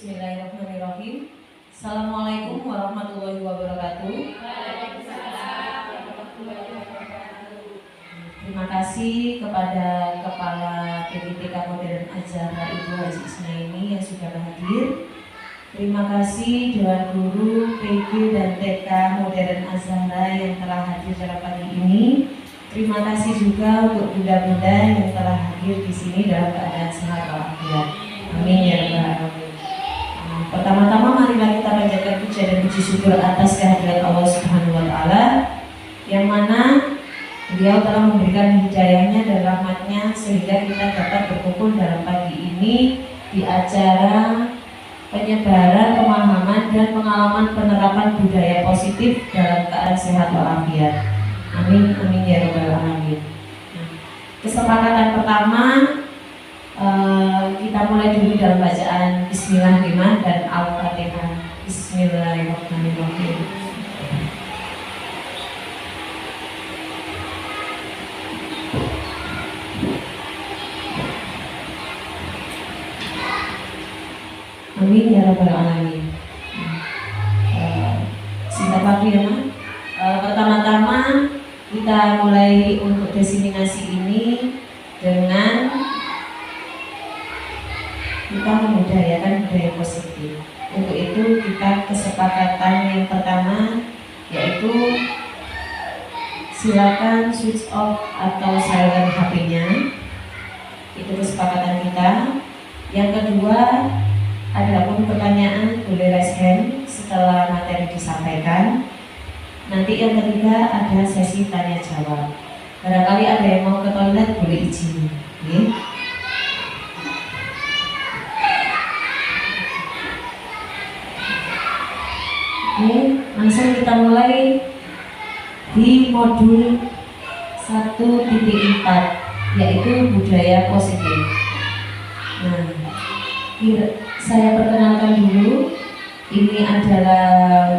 Bismillahirrahmanirrahim. Assalamualaikum warahmatullahi wabarakatuh. Terima kasih kepada Kepala PDTK Modern Azhara Ibu Haji Isnaini yang sudah hadir. Terima kasih Dewan Guru PG dan TK Modern Azhara yang telah hadir pada pagi ini. Terima kasih juga untuk bunda-bunda yang telah hadir di sini dalam keadaan sehat walafiat. Amin ya rabbal alamin. Pertama-tama marilah kita panjatkan puja dan puji syukur atas kehadiran Allah Subhanahu wa taala yang mana Beliau telah memberikan hidayahnya dan rahmatnya sehingga kita dapat berkumpul dalam pagi ini di acara penyebaran pemahaman dan pengalaman penerapan budaya positif dalam keadaan sehat walafiat. Amin amin ya rabbal alamin. Kesepakatan pertama, kita mulai dulu dalam bacaan Bismillahirrahmanirrahim dan Al-Fatihah. Bismillahirrahmanirrahim. Amin ya rabbal alamin. Singkat waktu ya Ma. Pertama-tama kita mulai untuk diseminasi ini dengan kita membudayakan budaya positif. Untuk itu kita kesepakatan yang pertama yaitu silakan switch off atau silent HP-nya. Itu kesepakatan kita. Yang kedua, ada pun pertanyaan boleh raise hand setelah materi disampaikan. Nanti yang ketiga ada sesi tanya jawab. Barangkali ada yang mau ke toilet boleh izin. Okay. Oke, langsung kita mulai di modul 1.4 yaitu budaya positif. Nah, saya perkenalkan dulu, ini adalah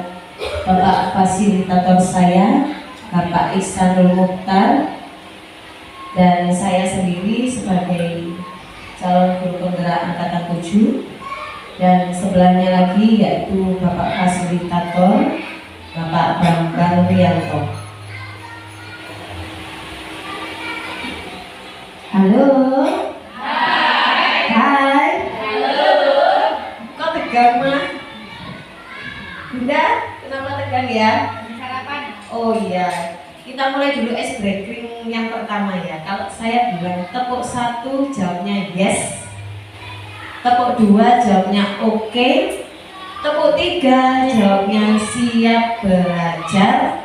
Bapak fasilitator saya, Bapak Ihsanul Mukhtar, dan saya sendiri sebagai calon guru penggerak angkatan 7. Dan sebelahnya lagi yaitu Bapak fasilitator Bapak Bambang Rianto. Halo. Hai. Hai. Halo. Kok tegang Mah? Bunda, kenapa tegang ya? Sarapan. Oh iya. Kita mulai dulu ice breaking yang pertama ya. Kalau saya bilang tepuk 1 jawabnya yes. Tepuk 2 jawabnya oke. Tepuk 3 jawabnya siap belajar.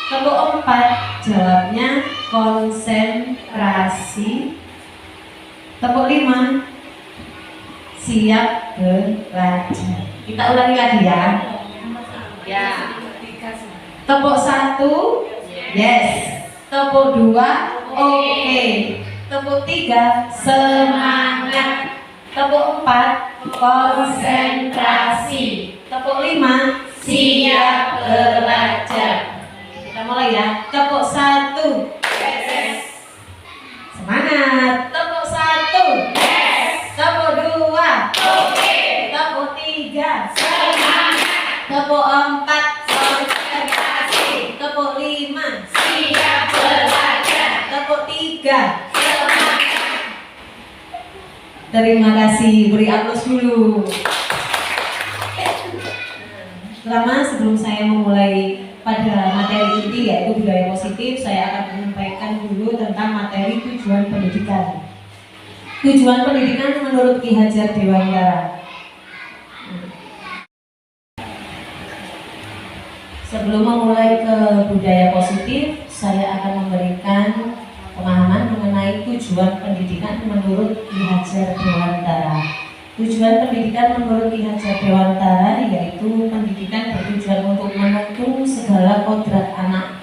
Tepuk 4 jawabnya konsentrasi. Tepuk 5 siap belajar. Kita ulangi lagi ya. Ya. Tepuk 1 yes. Tepuk 2 oke. Tepuk 3 semangat. Tepuk 4 konsentrasi. Tepuk 5 siap belajar. Kita mulai ya. Tepuk 1 yes. Semangat. Tepuk 1 yes. Tepuk 2 oke. Tepuk 3 semangat. Tepuk 4 konsentrasi. Tepuk 5 siap belajar. Tepuk 3 semangat. Terima kasih, beri aplaus dulu. Sebelum saya memulai pada materi inti yaitu budaya positif, saya akan menyampaikan dulu tentang materi tujuan pendidikan. Tujuan pendidikan menurut Ki Hajar Dewantara. Sebelum memulai ke budaya positif, saya akan memberikan pemahaman mengenai tujuan pendidikan menurut Ki Hajar Dewantara. Tujuan pendidikan menurut Ki Hajar Dewantara yaitu pendidikan bertujuan untuk menuntun segala kodrat anak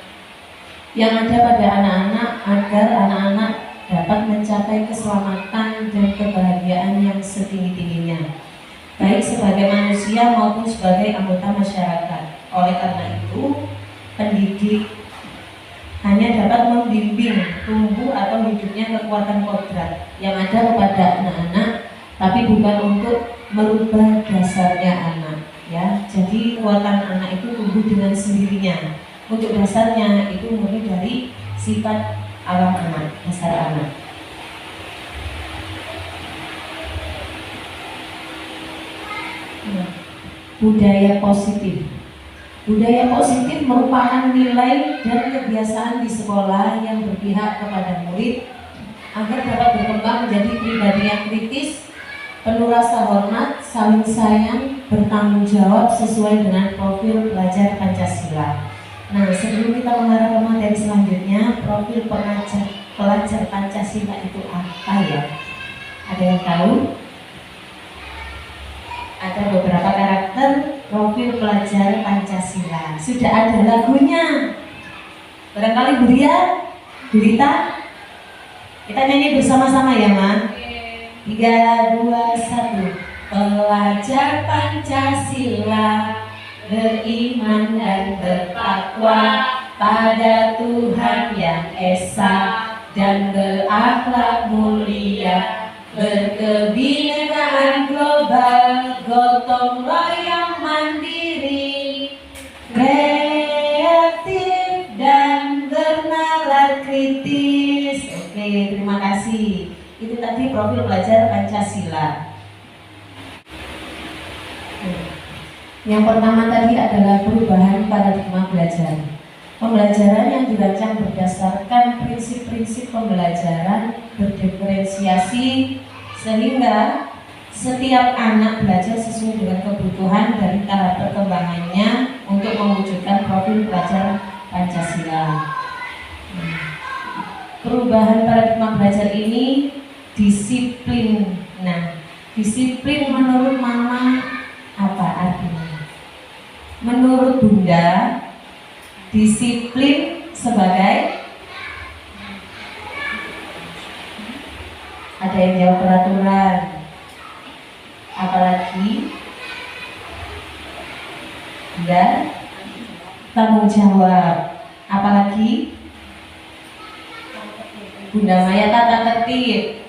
yang ada pada anak-anak agar anak-anak dapat mencapai keselamatan dan kebahagiaan yang setinggi-tingginya, baik sebagai manusia maupun sebagai anggota masyarakat. Oleh karena itu, pendidik hanya dapat membimbing tumbuh atau hidupnya kekuatan kodrat yang ada kepada anak-anak tapi bukan untuk merubah dasarnya anak, ya. Jadi kekuatan anak itu tumbuh dengan sendirinya. Untuk dasarnya itu murni dari sifat alam anak, dasar anak. Budaya positif. Budaya positif merupakan nilai dan kebiasaan di sekolah yang berpihak kepada murid agar dapat berkembang menjadi pribadi yang kritis, penuh rasa hormat, saling sayang, bertanggung jawab sesuai dengan profil pelajar Pancasila. Nah, sebelum kita mengarah ke materi selanjutnya, profil pelajar Pancasila itu apa ya? Ada yang tahu? Ada beberapa karakter profil pelajar Pancasila. Sudah ada lagunya. Barangkali Bu Ria, Bu Rita, kita nyanyi bersama-sama ya, Ma. 3, 2, 1. Pelajar Pancasila beriman dan bertakwa pada Tuhan yang Esa dan berakhlak mulia, berkebinekaan global, gotong royong mandiri, kreatif dan bernalar kritis. Oke, terima kasih. Itu tadi profil pelajar Pancasila. Yang pertama tadi adalah perubahan paradigma belajar. Pembelajaran yang dirancang berdasarkan prinsip-prinsip pembelajaran berdiferensiasi sehingga setiap anak belajar sesuai dengan kebutuhan dari tahap perkembangannya untuk mewujudkan profil pelajar Pancasila. Perubahan paradigma belajar ini disiplin. Nah, disiplin menurut Mama apa artinya? Menurut Bunda, disiplin sebagai ada yang jawab peraturan, apalagi dan tanggung jawab, apalagi Bunda Maya tata tertib.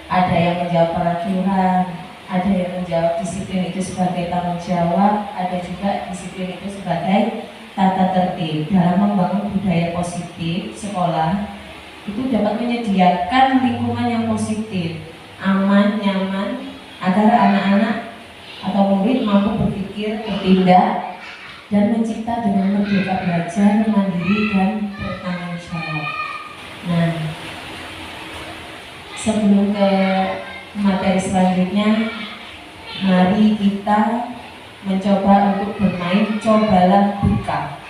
Ada yang menjawab peraturan, ada yang menjawab disiplin itu sebagai tanggung jawab, ada juga disiplin itu sebagai tata tertib. Dalam membangun budaya positif sekolah itu dapat menyediakan lingkungan yang positif, aman, nyaman, agar anak-anak atau murid mampu berpikir, bertindak, dan mencipta dengan merdeka belajar, mandiri, dan bertanggung jawab. Nah, sebelum ke materi selanjutnya, mari kita mencoba untuk bermain cobalah buka.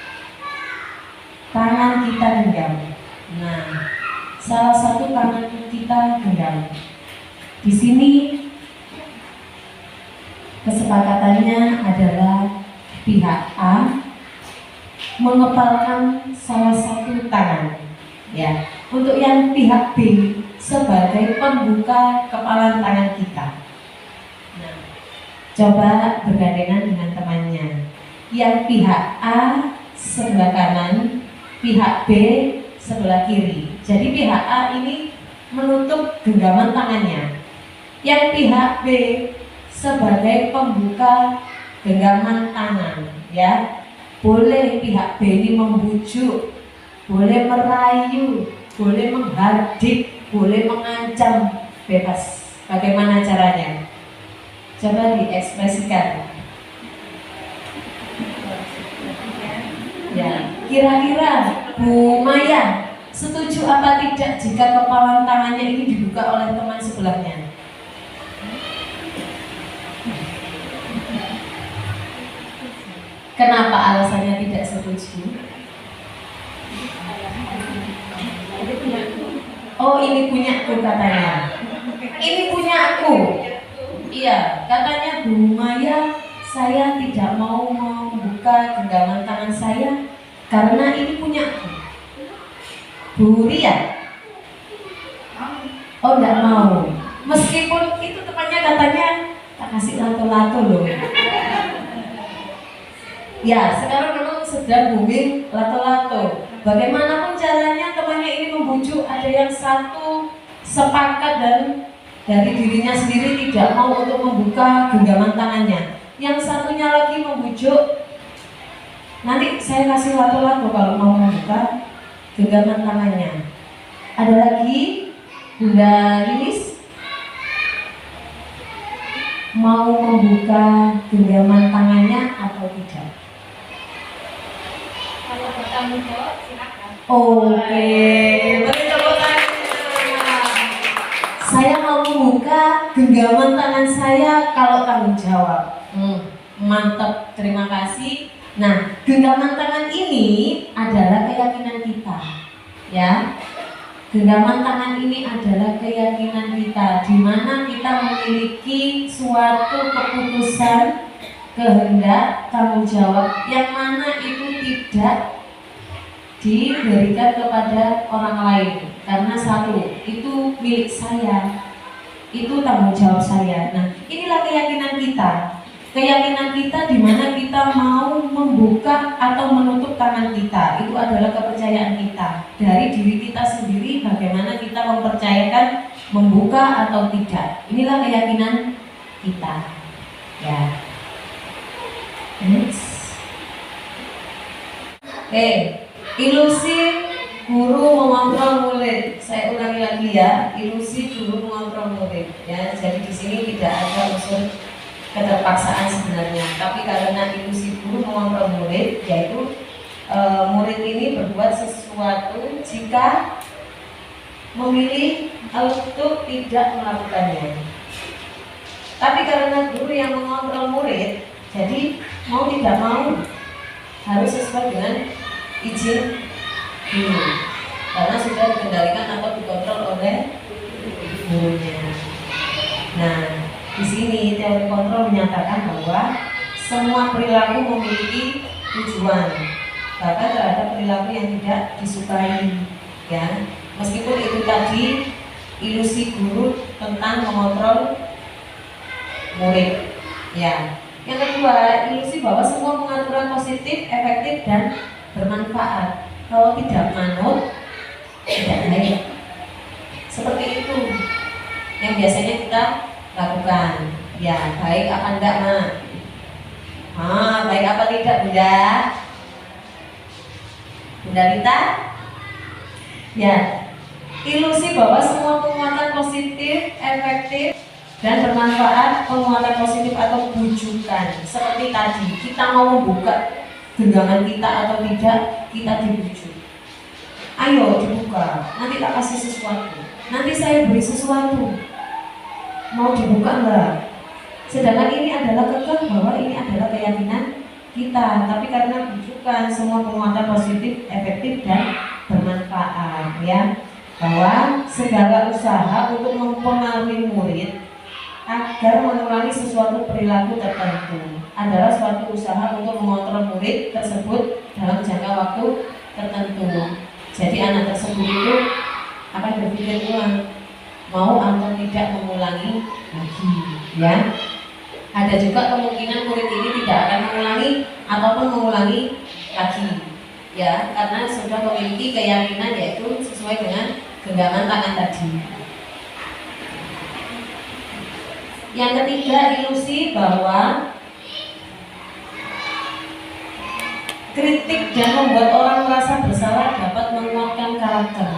Tangan kita genggam. Nah, salah satu tangan kita genggam. Di sini kesepakatannya adalah pihak A mengepalkan salah satu tangan, ya. Untuk yang pihak B sebagai pembuka kepalan tangan kita. Nah, coba bergandengan dengan temannya. Yang pihak A sebelah kanan, pihak B sebelah kiri. Jadi pihak A ini menutup genggaman tangannya. Yang pihak B sebagai pembuka genggaman tangan, ya. Boleh pihak B ini membujuk, boleh merayu, boleh menghardik, boleh mengancam, bebas. Bagaimana caranya? Coba diekspresikan. Ya, kira-kira Bu Maya setuju apa tidak jika kepalan tangannya ini dibuka oleh teman sebelahnya? Kenapa alasannya tidak setuju? Oh, ini punya aku katanya. Ini punya aku. Iya, katanya Bu Maya, saya tidak mau membuka genggaman tangan saya karena ini punya aku. Bu Ria? Oh, tidak mau. Meskipun itu temannya katanya tak kasih lato-lato loh. Ya, sekarang memang sedang booming lato-lato. Bagaimanapun caranya temannya ini membujuk, ada yang satu sepakat dan dari dirinya sendiri tidak mau untuk membuka genggaman tangannya. Yang satunya lagi membujuk. Nanti saya kasih lato-lato kalau mau membuka genggaman tangannya. Ada lagi Bunda Lilis mau membuka genggaman tangannya atau tidak? Kalau bertanggung jawab silakan. Oke, beri tepuk tangan. Saya mau membuka genggaman tangan saya kalau tanggung jawab. Mantap, terima kasih. Nah, genggaman tangan ini adalah keyakinan kita, ya. Genggaman tangan ini adalah keyakinan kita, di mana kita memiliki suatu keputusan, kehendak, tanggung jawab yang mana itu tidak diberikan kepada orang lain. Karena satu, itu milik saya, itu tanggung jawab saya. Nah, inilah keyakinan kita. Keyakinan kita di mana kita mau membuka atau menutup tangan kita. Itu adalah kepercayaan kita dari diri kita sendiri, bagaimana kita mempercayakan membuka atau tidak. Inilah keyakinan kita. Ya. Next. Ilusi guru mengontrol murid. Saya ulangi lagi ya, ilusi guru mengontrol murid. Ya, jadi di sini tidak ada unsur keterpaksaan sebenarnya, tapi karena ilusi guru mengontrol murid, yaitu murid ini berbuat sesuatu jika memilih untuk tidak melakukannya. Tapi karena guru yang mengontrol murid, jadi mau tidak mau harus sesuai dengan izin guru, karena sudah dikendalikan atau dikontrol oleh gurunya. Nah, di sini teori kontrol menyatakan bahwa semua perilaku memiliki tujuan, bahkan terhadap perilaku yang tidak disukai, ya. Meskipun itu tadi ilusi guru tentang mengontrol murid, ya. Yang kedua, ilusi bahwa semua pengaturan positif, efektif dan bermanfaat. Kalau tidak manut, tidak baik. Seperti itu yang biasanya kita lakukan. Ya, baik apa enggak, baik apa tidak, Bunda? Bunda Rita? Ya, ilusi bahwa semua penguatan positif, efektif dan bermanfaat, penguatan positif atau bujukan. Seperti tadi, kita mau membuka genggaman kita atau tidak, kita dibujuk. Ayo dibuka, nanti tak kasih sesuatu, nanti saya beri sesuatu. Mau dibuka enggak? Sedangkan ini adalah kekeh bahwa ini adalah keyakinan kita, tapi karena bujukan, semua penguatan positif, efektif dan bermanfaat, ya. Bahwa segala usaha untuk mempengaruhi murid agar mengulangi sesuatu perilaku tertentu adalah suatu usaha untuk mengontrol murid tersebut dalam jangka waktu tertentu. Jadi anak tersebut itu akan berpikir ulang, mau atau tidak mengulangi lagi, ya. Ada juga kemungkinan murid ini tidak akan mengulangi ataupun mengulangi lagi, ya, karena sudah memiliki keyakinan yaitu sesuai dengan genggaman tangan tadi. Yang ketiga, ilusi bahwa kritik dan membuat orang merasa bersalah dapat menguatkan karakter.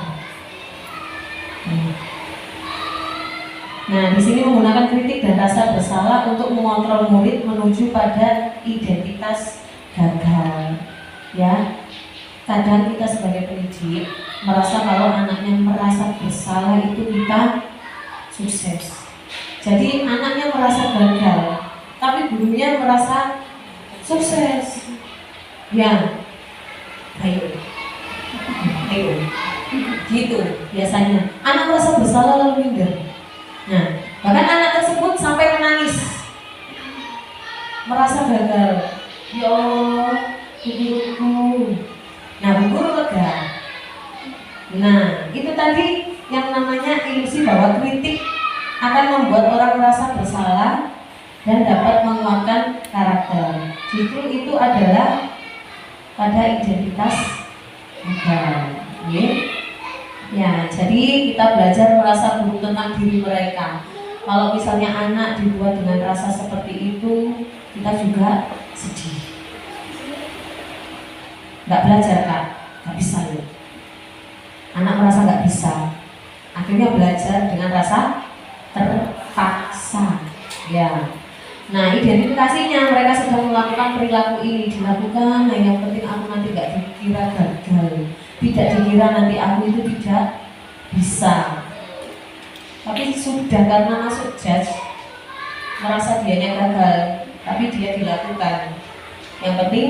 Nah, di sini menggunakan kritik dan rasa bersalah untuk mengontrol murid menuju pada identitas gagal. Ya, kadang kita sebagai pendidik merasa kalau anaknya merasa bersalah itu kita sukses. Jadi anaknya merasa gagal, tapi gurunya merasa sukses. Ya, ayo, gitu biasanya. Anak merasa bersalah lalu minder. Nah, bahkan anak tersebut sampai menangis, merasa gagal. Ya Allah, guruku. Nah, guru lega. Nah, itu tadi yang namanya ilusi bahwa kritik akan membuat orang merasa bersalah dan dapat menguatkan karakter. Justru itu adalah pada identitas gagal. Ya, jadi kita belajar merasa buruk tentang diri mereka. Kalau misalnya anak dibuat dengan rasa seperti itu, kita juga sedih. Nggak belajar Kak, nggak bisa loh. Anak merasa nggak bisa, akhirnya belajar dengan rasa terpaksa. Ya. Nah, identifikasinya mereka sedang melakukan perilaku ini dilakukan. Nah, yang penting aku nanti nggak dikira gagal, tidak dikira nanti aku itu tidak bisa. Tapi sudah karena masuk judge, merasa dianya gagal, tapi dia dilakukan. Yang penting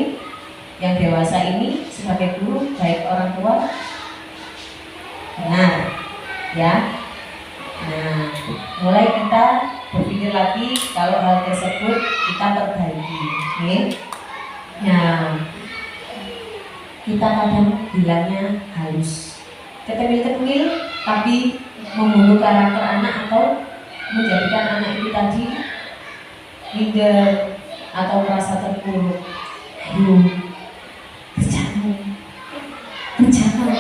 yang dewasa ini sebagai guru, baik orang tua, benar, ya. Nah, mulai kita berpikir lagi kalau hal tersebut kita perbaiki. Okay? Nah, kita kadang bilangnya halus, ketemil-ketemil, tapi membunuh karakter anak atau menjadikan anak itu tadi minder atau merasa terpuruk. Ayo, kerjakan,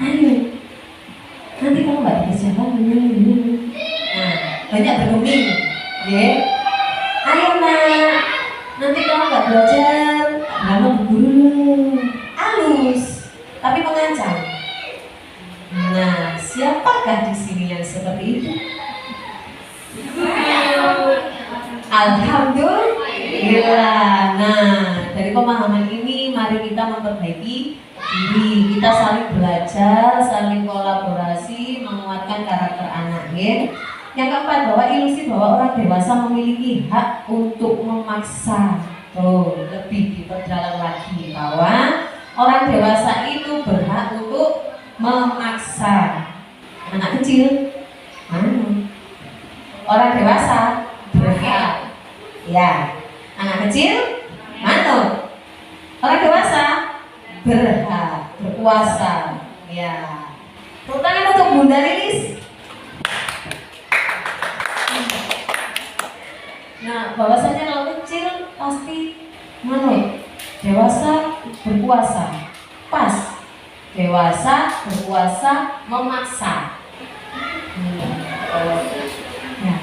ayo, nanti kalau nggak dikerjakan, nah banyak bergeming, ya. Ayo nak, nanti kalau nggak belajar, lama berburu, halus, tapi mengancam. Nah, siapakah di sini yang seperti itu? Alhamdulillah. Nah, dari pemahaman ini mari kita memperbaiki diri, kita saling belajar, saling kolaborasi, menguatkan karakter anak, ya. Yang keempat, bahwa ilusi bahwa orang dewasa memiliki hak untuk memaksa. Tuh, lebih diperdalam lagi bahwa orang dewasa itu berhak untuk memaksa. Anak kecil, orang dewasa berhak. Ya, anak kecil, manut. Orang dewasa berhak, berkuasa. Ya. Tepuk tangan untuk Bunda Lilis. Nah, bahwasanya kalau kecil pasti manut, dewasa berkuasa. Pas, dewasa berkuasa memaksa. Ya.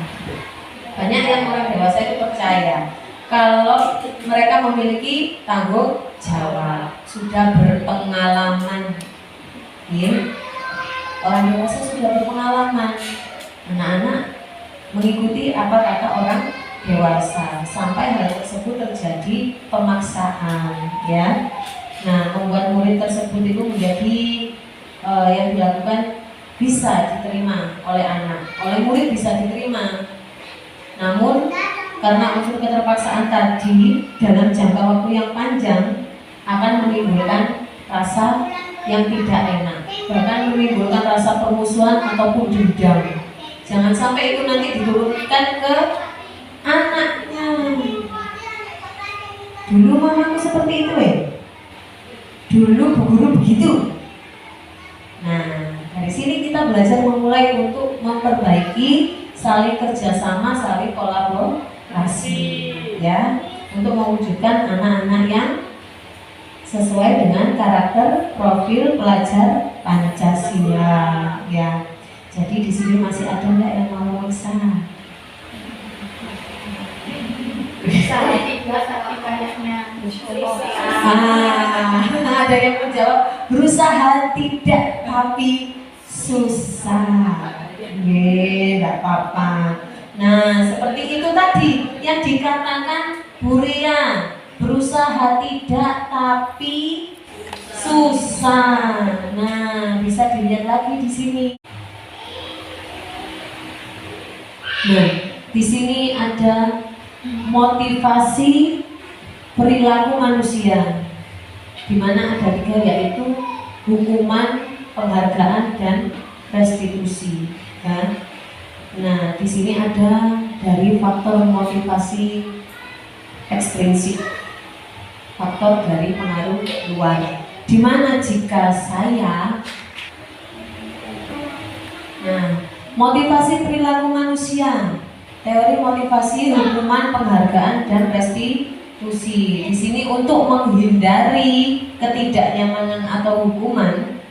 Banyak yang orang dewasa itu percaya kalau mereka memiliki tanggung jawab, sudah berpengalaman. Ya. Orang dewasa sudah berpengalaman. Anak-anak mengikuti apa kata orang dewasa sampai hal tersebut terjadi pemaksaan, ya. Nah, membuat murid tersebut itu menjadi yang dilakukan bisa diterima oleh anak, oleh murid bisa diterima. Namun karena unsur keterpaksaan tadi dalam jangka waktu yang panjang akan menimbulkan rasa yang tidak enak, bahkan menimbulkan rasa permusuhan ataupun dendam. Jangan sampai itu nanti diturunkan ke anaknya. Dulu mamaku seperti itu ya. Dulu bu guru begitu. Nah, dari sini kita belajar memulai untuk memperbaiki, saling kerjasama, saling kolaborasi, ya, untuk mewujudkan anak-anak yang sesuai dengan karakter profil pelajar Pancasila, ya. Jadi di sini masih ada nggak yang mau memaksa? Saya tidak, tapi kayaknya ada yang menjawab berusaha tidak tapi susah. Nggak apa-apa. Nah, seperti itu tadi yang dikatakan Bu Ria, berusaha tidak tapi susah. Nah, bisa dilihat lagi di sini. Nah, di sini ada motivasi perilaku manusia, di mana ada 3, yaitu hukuman, penghargaan, dan restitusi. Ya. Nah, di sini ada dari faktor motivasi ekstrinsik, faktor dari pengaruh luar. Di mana jika saya, nah, motivasi perilaku manusia, teori motivasi, hukuman, penghargaan, dan restitusi. Di sini untuk menghindari ketidaknyamanan atau hukuman.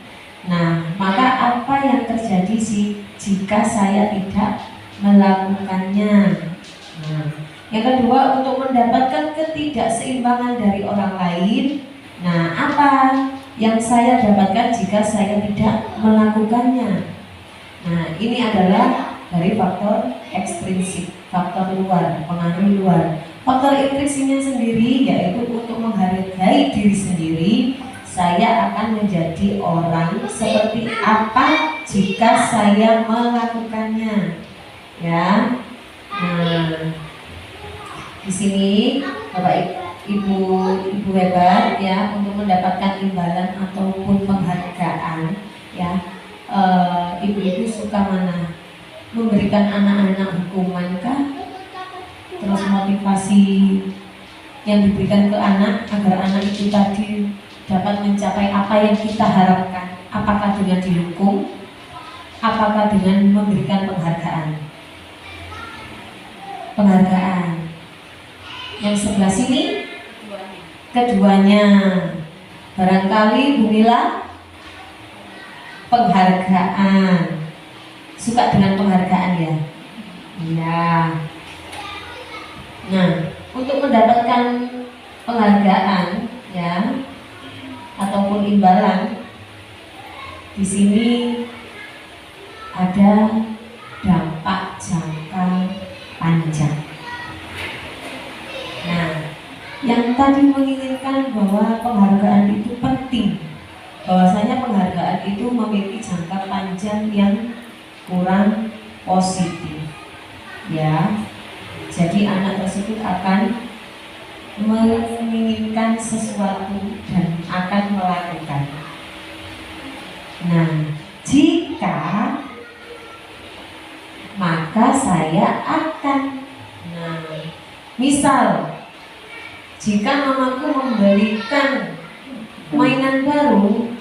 Nah, maka apa yang terjadi sih jika saya tidak melakukannya. Nah, yang kedua, untuk mendapatkan ketidakseimbangan dari orang lain. Nah, apa yang saya dapatkan jika saya tidak melakukannya? Nah, ini adalah dari faktor ekstrinsik, faktor luar, pengaruh luar. Faktor intrinsiknya sendiri yaitu untuk menghargai diri sendiri. Saya akan menjadi orang seperti apa jika saya melakukannya, ya. Nah, di sini Bapak Ibu hebat ya, untuk mendapatkan imbalan ataupun penghargaan ya. Ibu-ibu suka mana? Memberikan anak-anak hukuman kah? Terus motivasi yang diberikan ke anak agar anak itu tadi dapat mencapai apa yang kita harapkan. Apakah dengan dihukum? Apakah dengan memberikan penghargaan? Penghargaan. Yang sebelah sini keduanya. Barangkali Bu Mila penghargaan. Suka dengan penghargaan ya? Iya. Nah, untuk mendapatkan penghargaan ya ataupun imbalan, di sini ada dampak jangka panjang. Nah, yang tadi menginginkan bahwa penghargaan itu penting, bahwasanya penghargaan itu memiliki jangka panjang yang kurang positif, ya. Jadi anak tersebut akan menginginkan sesuatu dan akan melakukan. Nah, jika maka saya akan. Nah, misal jika mamaku membelikan mainan baru,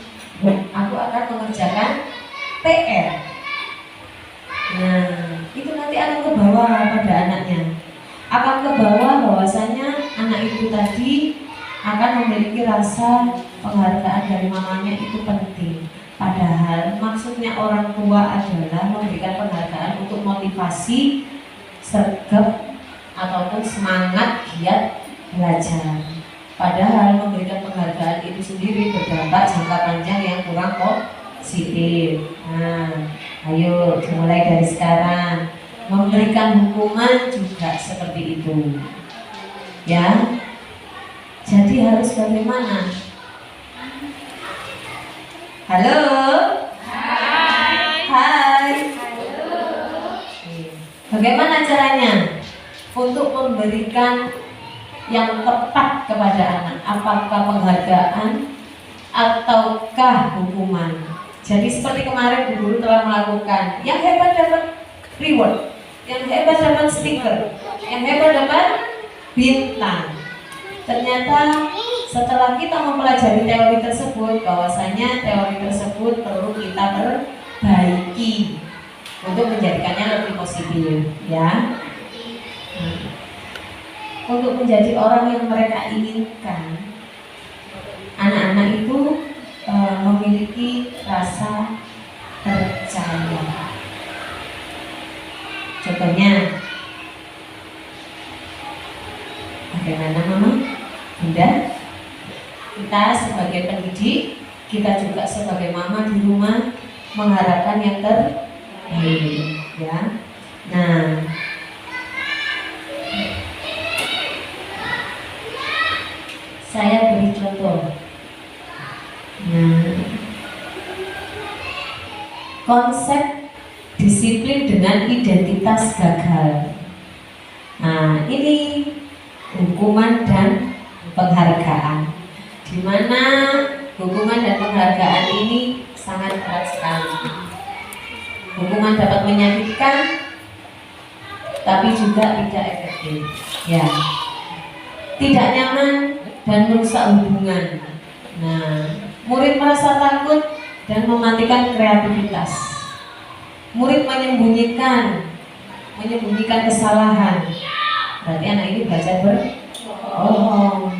aku akan mengerjakan PR. Nah, itu nanti akan ke bawah pada anaknya. Akan ke bawah bahwasanya anak itu tadi akan memiliki rasa penghargaan dari mamanya itu penting. Padahal maksudnya orang tua adalah memberikan penghargaan untuk motivasi, sergap ataupun semangat giat belajar. Padahal memberikan penghargaan itu sendiri berdampak jangka panjang yang kurang positif. Nah, ayo dimulai dari sekarang. Memberikan hukuman juga seperti itu, ya. Jadi harus bagaimana? Halo. Hai. Hai. Halo. Bagaimana caranya untuk memberikan yang tepat kepada anak? Apakah penghargaan ataukah hukuman? Jadi seperti kemarin Bu Guru telah melakukan, yang hebat dapat reward, yang hebat dapat stiker, yang hebat dapat bintang. Ternyata setelah kita mempelajari teori tersebut, bahwasanya teori tersebut perlu kita perbaiki untuk menjadikannya lebih positif, ya. Untuk menjadi orang yang mereka inginkan, anak-anak itu memiliki rasa percaya. Contohnya, bagaimana Mama? Bunda? Kita sebagai pendidik, kita juga sebagai mama di rumah mengharapkan yang terbaik, ya. Nah, saya beri contoh. Nah, konsep disiplin dengan identitas gagal. Nah, ini hukuman dan penghargaan, di mana hukuman dan penghargaan ini sangat erat sekali. Hukuman dapat menyakitkan, tapi juga tidak efektif, ya. Tidak nyaman dan merusak hubungan. Nah, murid merasa takut dan mematikan kreativitas. Murid menyembunyikan kesalahan. Berarti anak ini belajar berbohong.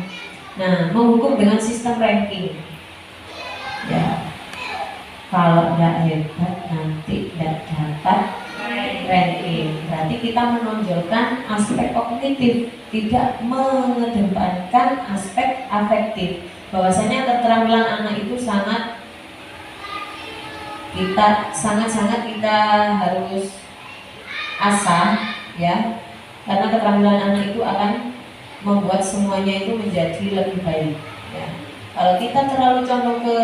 Nah, menghukum dengan sistem ranking. Ya, kalau nggak hebat nanti nggak dapat ranking. kita menonjolkan aspek kognitif, tidak mengedepankan aspek afektif. Bahwasanya keterampilan anak itu sangat kita harus asah ya, karena keterampilan anak itu akan membuat semuanya itu menjadi lebih baik ya. Kalau kita terlalu condong ke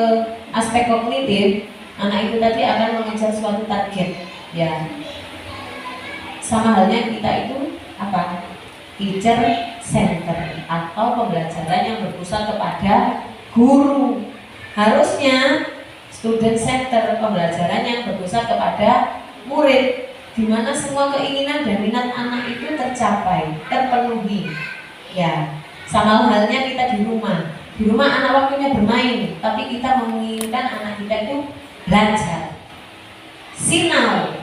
aspek kognitif, anak itu tadi akan mengejar suatu target ya. Sama halnya kita itu apa? Teacher center atau pembelajaran yang berpusat kepada guru. Harusnya student center, pembelajaran yang berpusat kepada murid, di mana semua keinginan dan minat anak itu tercapai, terpenuhi. Ya, sama halnya kita di rumah. Di rumah anak waktunya bermain, tapi kita menginginkan anak kita itu belajar. Sinau.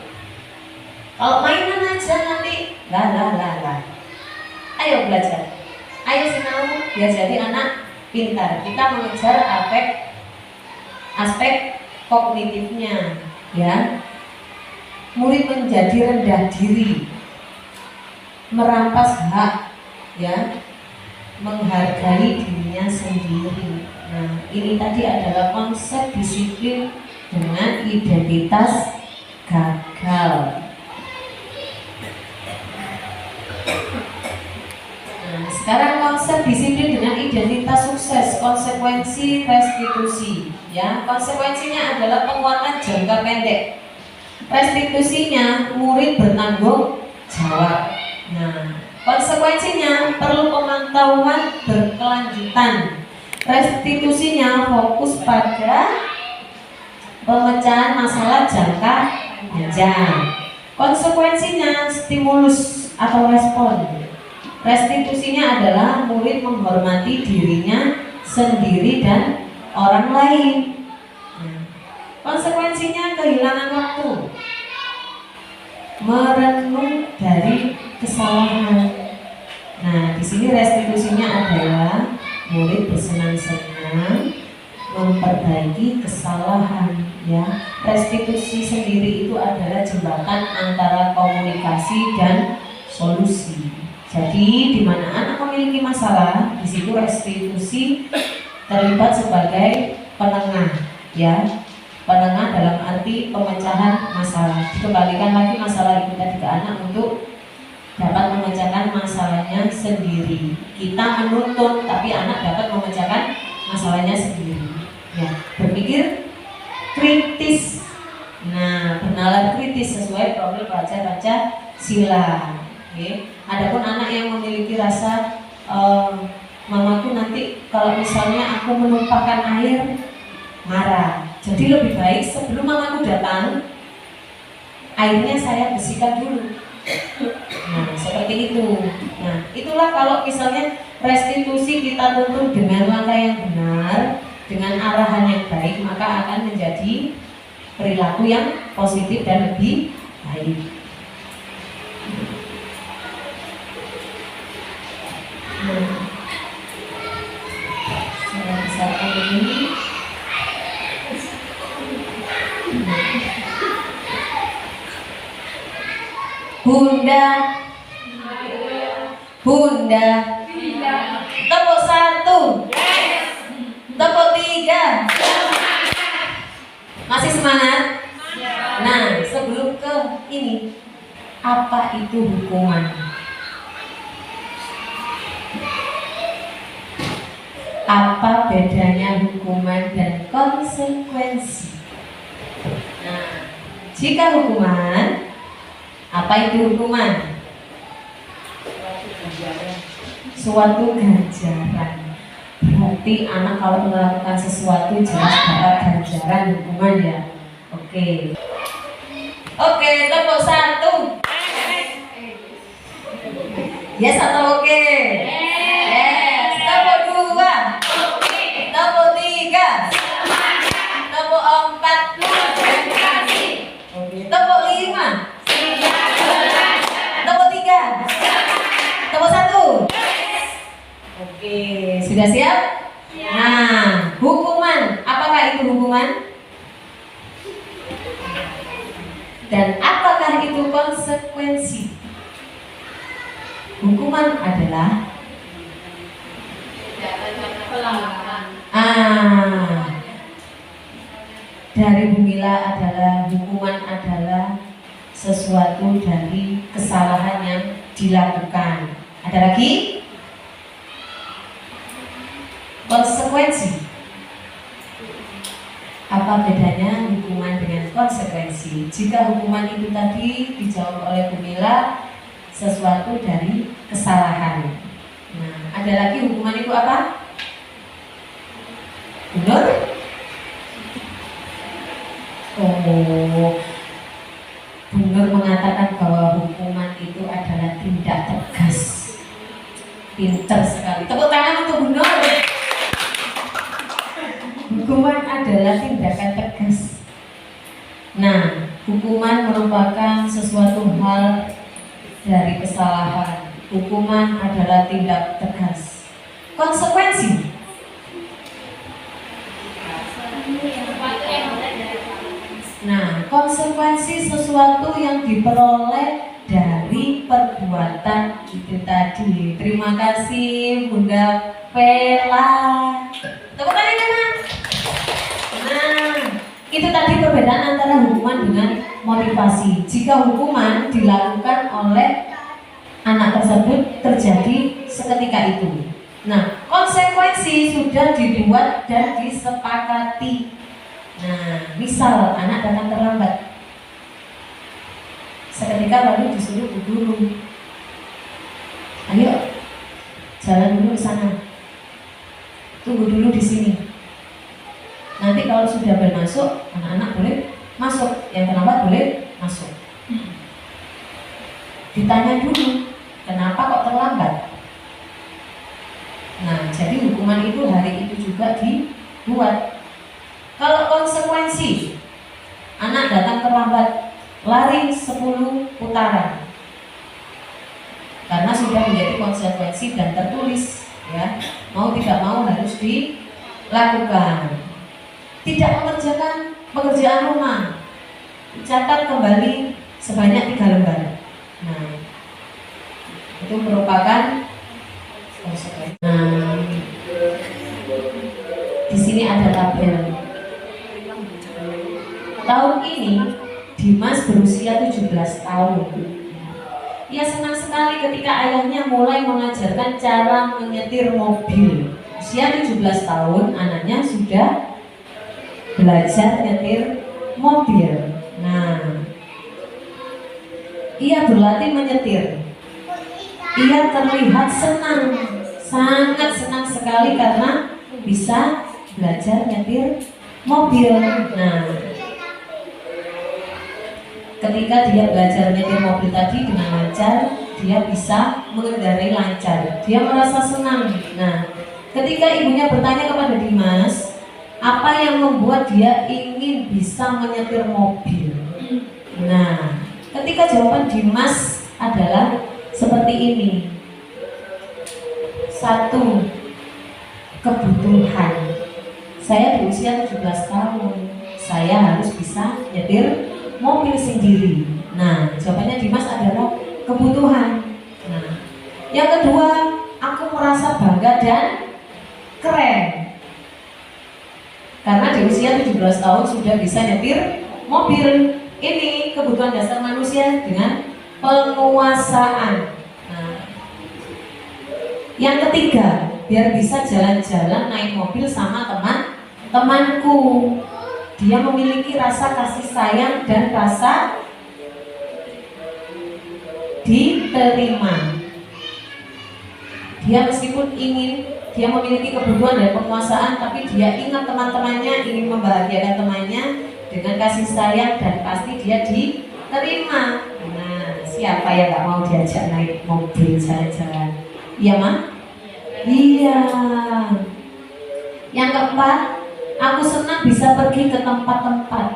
Kalau mainan aja nanti lah. Ayo belajar. Ayo sinau biar jadi anak pintar. Kita mengejar aspek kognitifnya ya. Murid menjadi rendah diri, merampas hak ya, menghargai dirinya sendiri. Nah, ini tadi adalah konsep disiplin dengan identitas gagal. Nah, sekarang konsep disiplin dengan identitas sukses, konsekuensi restitusi ya. Konsekuensinya adalah penguatan jangka pendek. Restitusinya murid bertanggung jawab. Nah, konsekuensinya perlu pemantauan berkelanjutan. Restitusinya fokus pada pemecahan masalah jangka panjang. Konsekuensinya stimulus atau respon. Restitusinya adalah murid menghormati dirinya sendiri dan orang lain. Konsekuensinya kehilangan waktu, merenung dari kesalahan. Nah, di sini restitusinya adalah murid bersenang-senang memperbaiki kesalahan ya. Restitusi sendiri itu adalah jembatan antara komunikasi dan solusi. Jadi di mana anak memiliki masalah, di situ restitusi terlibat sebagai penengah ya. Penengah dalam arti pemecahan masalah. Dikembalikan lagi masalah itu tadi ke anak untuk dapat memecahkan masalahnya sendiri. Kita menuntut, tapi anak dapat memecahkan masalahnya sendiri. Ya, berpikir kritis. Nah, bernalar kritis sesuai profil pelajar Pancasila. Oke. Adapun anak yang memiliki rasa mamaku nanti kalau misalnya aku menumpahkan air marah. Jadi lebih baik sebelum mamaku datang, airnya saya bersihkan dulu. Nah, seperti itu. Nah, itulah kalau misalnya restitusi kita tuntut dengan langkah yang benar, dengan arahan yang baik, maka akan menjadi perilaku yang positif dan lebih baik. Nah, saya besarkan ini. Bunda, tepuk 1, tepuk 3, masih semangat? Nah, sebelum ke ini, apa itu hukuman? Apa bedanya hukuman dan konsekuensi? Nah, jika hukuman, apa itu hukuman? Suatu ganjaran. Berarti anak kalau melakukan sesuatu jelas dapat ganjaran hukuman ya. Oke, tepuk 1. Yes atau oke? Yes. Tepuk 2. Tepuk 3. Tepuk 4. Oke. Tepuk 5. Tepuk 3. Tepuk 1. Oke, sudah siap? Nah, hukuman. Apakah itu hukuman? Dan apakah itu konsekuensi? Hukuman adalah pelanggaran. Dari Bumila adalah hukuman adalah sesuatu dari kesalahan yang dilakukan. Ada lagi? Konsekuensi. Apa bedanya hukuman dengan konsekuensi? Jika hukuman itu tadi dijawab oleh Bumila sesuatu dari kesalahan. Nah, ada lagi hukuman itu apa? Benar? Oh, Benar mengatakan bahwa hukuman itu adalah tindak tegas. Pinter sekali. Tepuk tangan untuk Benar. Hukuman adalah tindakan tegas. Nah, hukuman merupakan sesuatu hal dari kesalahan. Hukuman adalah tindak tegas. Konsekuensi. Nah, konsekuensi sesuatu yang diperoleh dari perbuatan itu tadi. Terima kasih Bunda Pela. Tepuk tangan kanan. Nah, itu tadi perbedaan antara hukuman dengan motivasi. Jika hukuman dilakukan oleh anak tersebut terjadi seketika itu. Nah, konsekuensi sudah dibuat dan disepakati. Nah, misal anak datang terlambat, seketika lalu disuruh bu guru, ayo jalan dulu ke sana, tunggu dulu di sini. Nanti kalau sudah bermasuk, anak-anak boleh masuk, yang terlambat boleh masuk. Ditanya dulu, kenapa kok terlambat? Nah, jadi hukuman itu hari itu juga dibuat. Kalau konsekuensi, anak datang terlambat, lari 10 putaran, karena sudah menjadi konsekuensi dan tertulis, ya, mau tidak mau harus dilakukan. Tidak mengerjakan pekerjaan rumah, catat kembali sebanyak 3 lembar. Nah, itu merupakan konsekuensi. Nah, di sini ada tabel. Tahun ini Dimas berusia 17 tahun. Ia senang sekali ketika ayahnya mulai mengajarkan cara menyetir mobil. Usia 17 tahun, anaknya sudah belajar nyetir mobil. Nah, ia berlatih menyetir. Ia terlihat senang, sangat senang sekali karena bisa belajar nyetir mobil. Nah, ketika dia belajar nyetir mobil tadi dengan lancar, dia bisa mengendarai lancar. Dia merasa senang. Nah, ketika ibunya bertanya kepada Dimas, apa yang membuat dia ingin bisa menyetir mobil? Nah, ketika jawaban Dimas adalah seperti ini. 1. Kebutuhan. Saya berusia 17 tahun. Saya harus bisa nyetir mobil sendiri. Nah, jawabannya Dimas adalah kebutuhan. Nah, yang kedua, aku merasa bangga dan keren karena di usia 17 tahun sudah bisa nyetir mobil. Ini kebutuhan dasar manusia dengan penguasaan. Nah, yang ketiga, biar bisa jalan-jalan naik mobil sama teman-temanku. Dia memiliki rasa kasih sayang dan rasa diterima. Dia meskipun dia memiliki kebutuhan dan penguasaan, tapi dia ingat teman-temannya, ingin membahagiakan temannya dengan kasih sayang dan pasti dia diterima. Nah, siapa yang gak mau diajak naik mobil jalan-jalan? Iya, Ma? Iya. Yang keempat, aku senang bisa pergi ke tempat-tempat.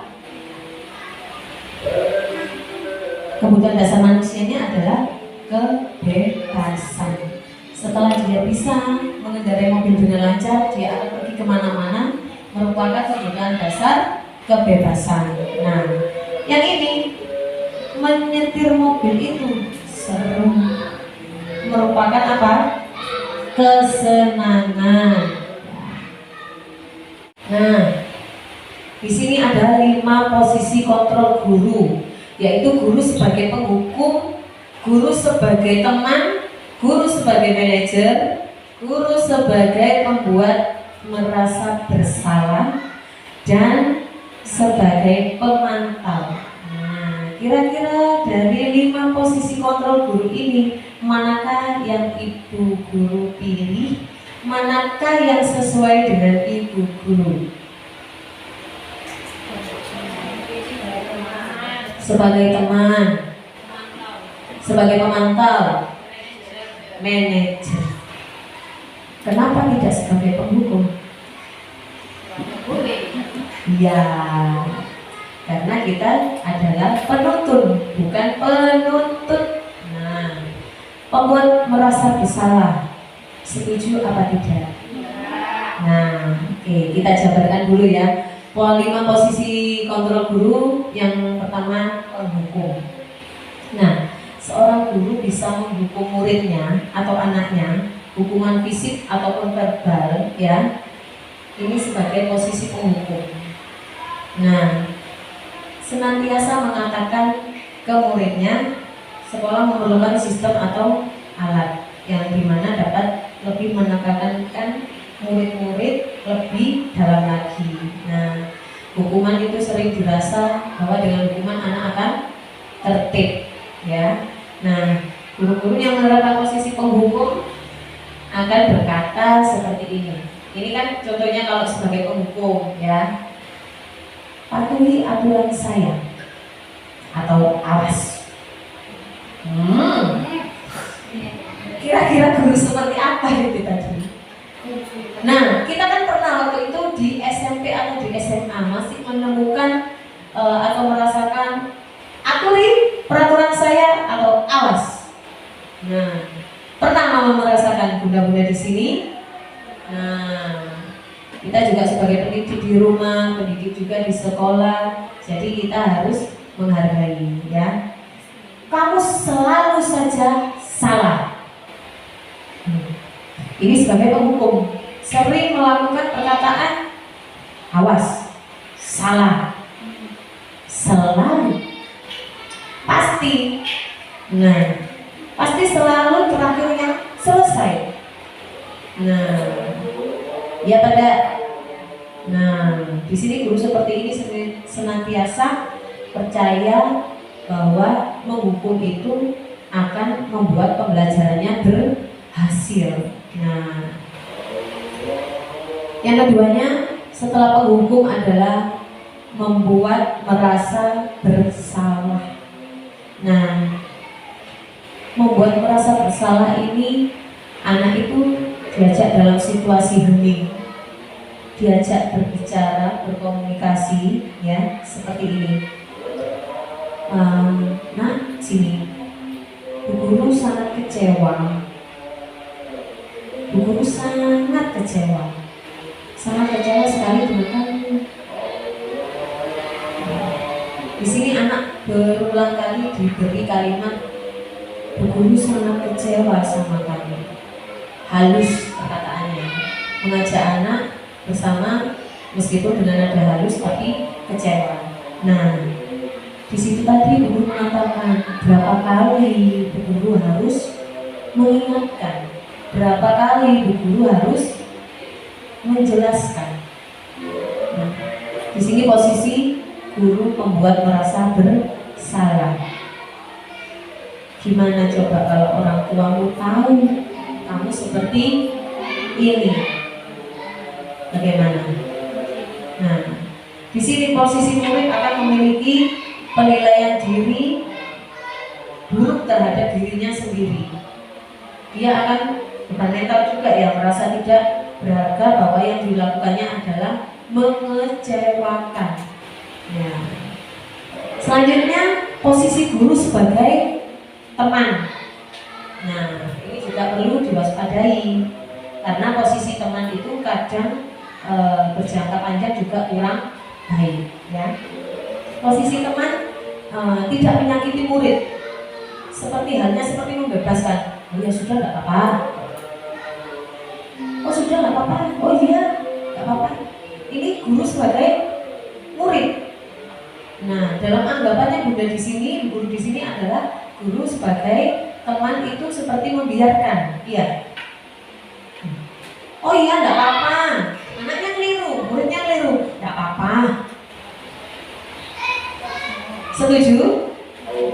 Kebutuhan dasar manusianya adalah kebebasan. Setelah dia bisa mengendarai mobil dengan lancar, dia akan pergi kemana-mana, merupakan kebutuhan dasar kebebasan. Nah, yang ini menyetir mobil itu seru, merupakan apa? Kesenangan. Nah, di sini ada 5 posisi kontrol guru, yaitu guru sebagai penghukum, guru sebagai teman, guru sebagai manajer, guru sebagai pembuat merasa bersalah, dan sebagai pemantau. Nah, kira-kira dari 5 posisi kontrol guru ini, manakah yang ibu guru pilih? Manakah yang sesuai dengan ibu guru? Sebagai teman, sebagai pemantau, manajer. Kenapa tidak sebagai penghukum? Ya, karena kita adalah penuntun, bukan penuntut. Nah, pembuat merasa bersalah. Setuju apa tidak? Nah, oke, kita jabarkan dulu ya. 5 posisi kontrol guru. Yang pertama, penghukum. Nah, seorang guru bisa menghukum muridnya atau anaknya, hukuman fisik ataupun verbal, ya. Ini sebagai posisi penghukum. Nah, senantiasa mengatakan ke muridnya, sekolah memerlukan sistem atau alat yang dimana dapat lebih menekankan murid-murid lebih dalam lagi. Nah, hukuman itu sering dirasa bahwa dengan hukuman anak akan tertib, ya. Nah, guru-guru yang menerapkan posisi penghukum akan berkata seperti ini. Ini kan contohnya kalau sebagai penghukum, ya. Patuhi aturan saya atau awas. Kira-kira guru seperti apa itu tadi? Nah, kita kan pernah waktu itu di SMP atau di SMA masih menemukan atau merasakan aturi peraturan saya atau awas. Nah, pernah mama merasakan bunda-bunda di sini? Nah, kita juga sebagai pendidik di rumah, pendidik juga di sekolah, jadi kita harus menghargai, ya. Kamu selalu saja salah. Ini sebagai penghukum, sering melakukan perkataan awas, salah, selalu, pasti. Nah, pasti selalu terakhirnya selesai. Nah, ya pada. Nah, di sini guru seperti ini senantiasa percaya bahwa menghukum itu akan membuat pembelajarannya berhasil. Nah, yang keduanya setelah penghukum adalah membuat merasa bersalah. Nah, membuat merasa bersalah ini anak itu diajak dalam situasi hening, diajak berbicara, berkomunikasi, ya, seperti ini. Nah, sini, Bu Guru sangat kecewa. Bu Guru sangat kecewa sekali dengan kamu. Di sini anak berulang kali diberi kalimat, Bu Guru sangat kecewa sama kamu. Halus perkataannya, mengajak anak bersama meskipun dengan nada halus tapi kecewa. Nah, di situ tadi Bu Guru mengatakan berapa kali Bu Guru harus mengingatkan, berapa kali Bu Guru harus menjelaskan. Nah, di sini posisi guru membuat merasa bersalah. Gimana coba kalau orang tuamu tahu kamu seperti ini? Bagaimana? Nah, di sini posisi murid akan memiliki penilaian diri buruk terhadap dirinya sendiri. Dia akan beban mental juga ya, merasa tidak berharga bahwa yang dilakukannya adalah mengecewakan. Ya. Selanjutnya posisi guru sebagai teman. Nah, ini juga perlu diwaspadai karena posisi teman itu kadang berjangka panjang juga kurang baik, ya. Posisi teman tidak menyakiti murid, seperti halnya seperti membebaskan. Oh ya sudah, nggak apa-apa. Oh sudah, nggak apa-apa. Oh iya, nggak apa-apa. Ini guru sebagai murid. Nah, dalam anggapannya Bunda di sini, guru di sini adalah guru sebagai teman itu seperti membiarkan, iya. Oh iya, nggak apa-apa. Anaknya keliru, muridnya keliru, nggak apa-apa. Setuju?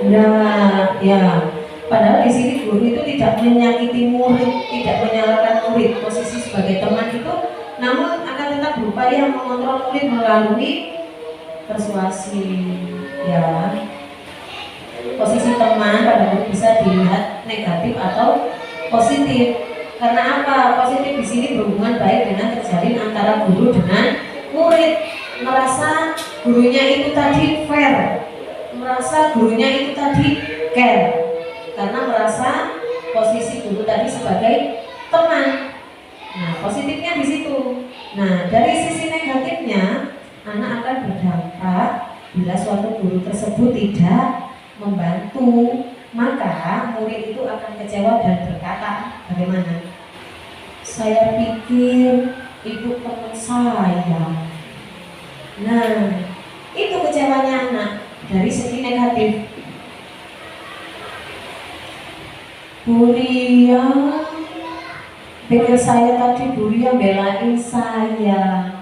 Nah, ya. Padahal di sini guru itu tidak menyakiti murid, tidak menyalahkan murid. Posisi sebagai teman itu, namun akan tetap berupaya mengontrol murid melalui persuasi. Ya, posisi teman pada guru bisa dilihat negatif atau positif. Karena apa? Positif di sini berhubungan baik dengan terjalin antara guru dengan murid. Merasa gurunya itu tadi fair, merasa gurunya itu tadi care. Karena merasa posisi guru tadi sebagai teman. Nah, positifnya di situ. Nah, dari sisi negatifnya, anak akan berdampak bila suatu guru tersebut tidak membantu, maka murid itu akan kecewa dan berkata, bagaimana? Saya pikir itu teman saya. Nah, itu kecewanya anak dari segi negatif. Buria, pikir saya tadi Buria belain saya.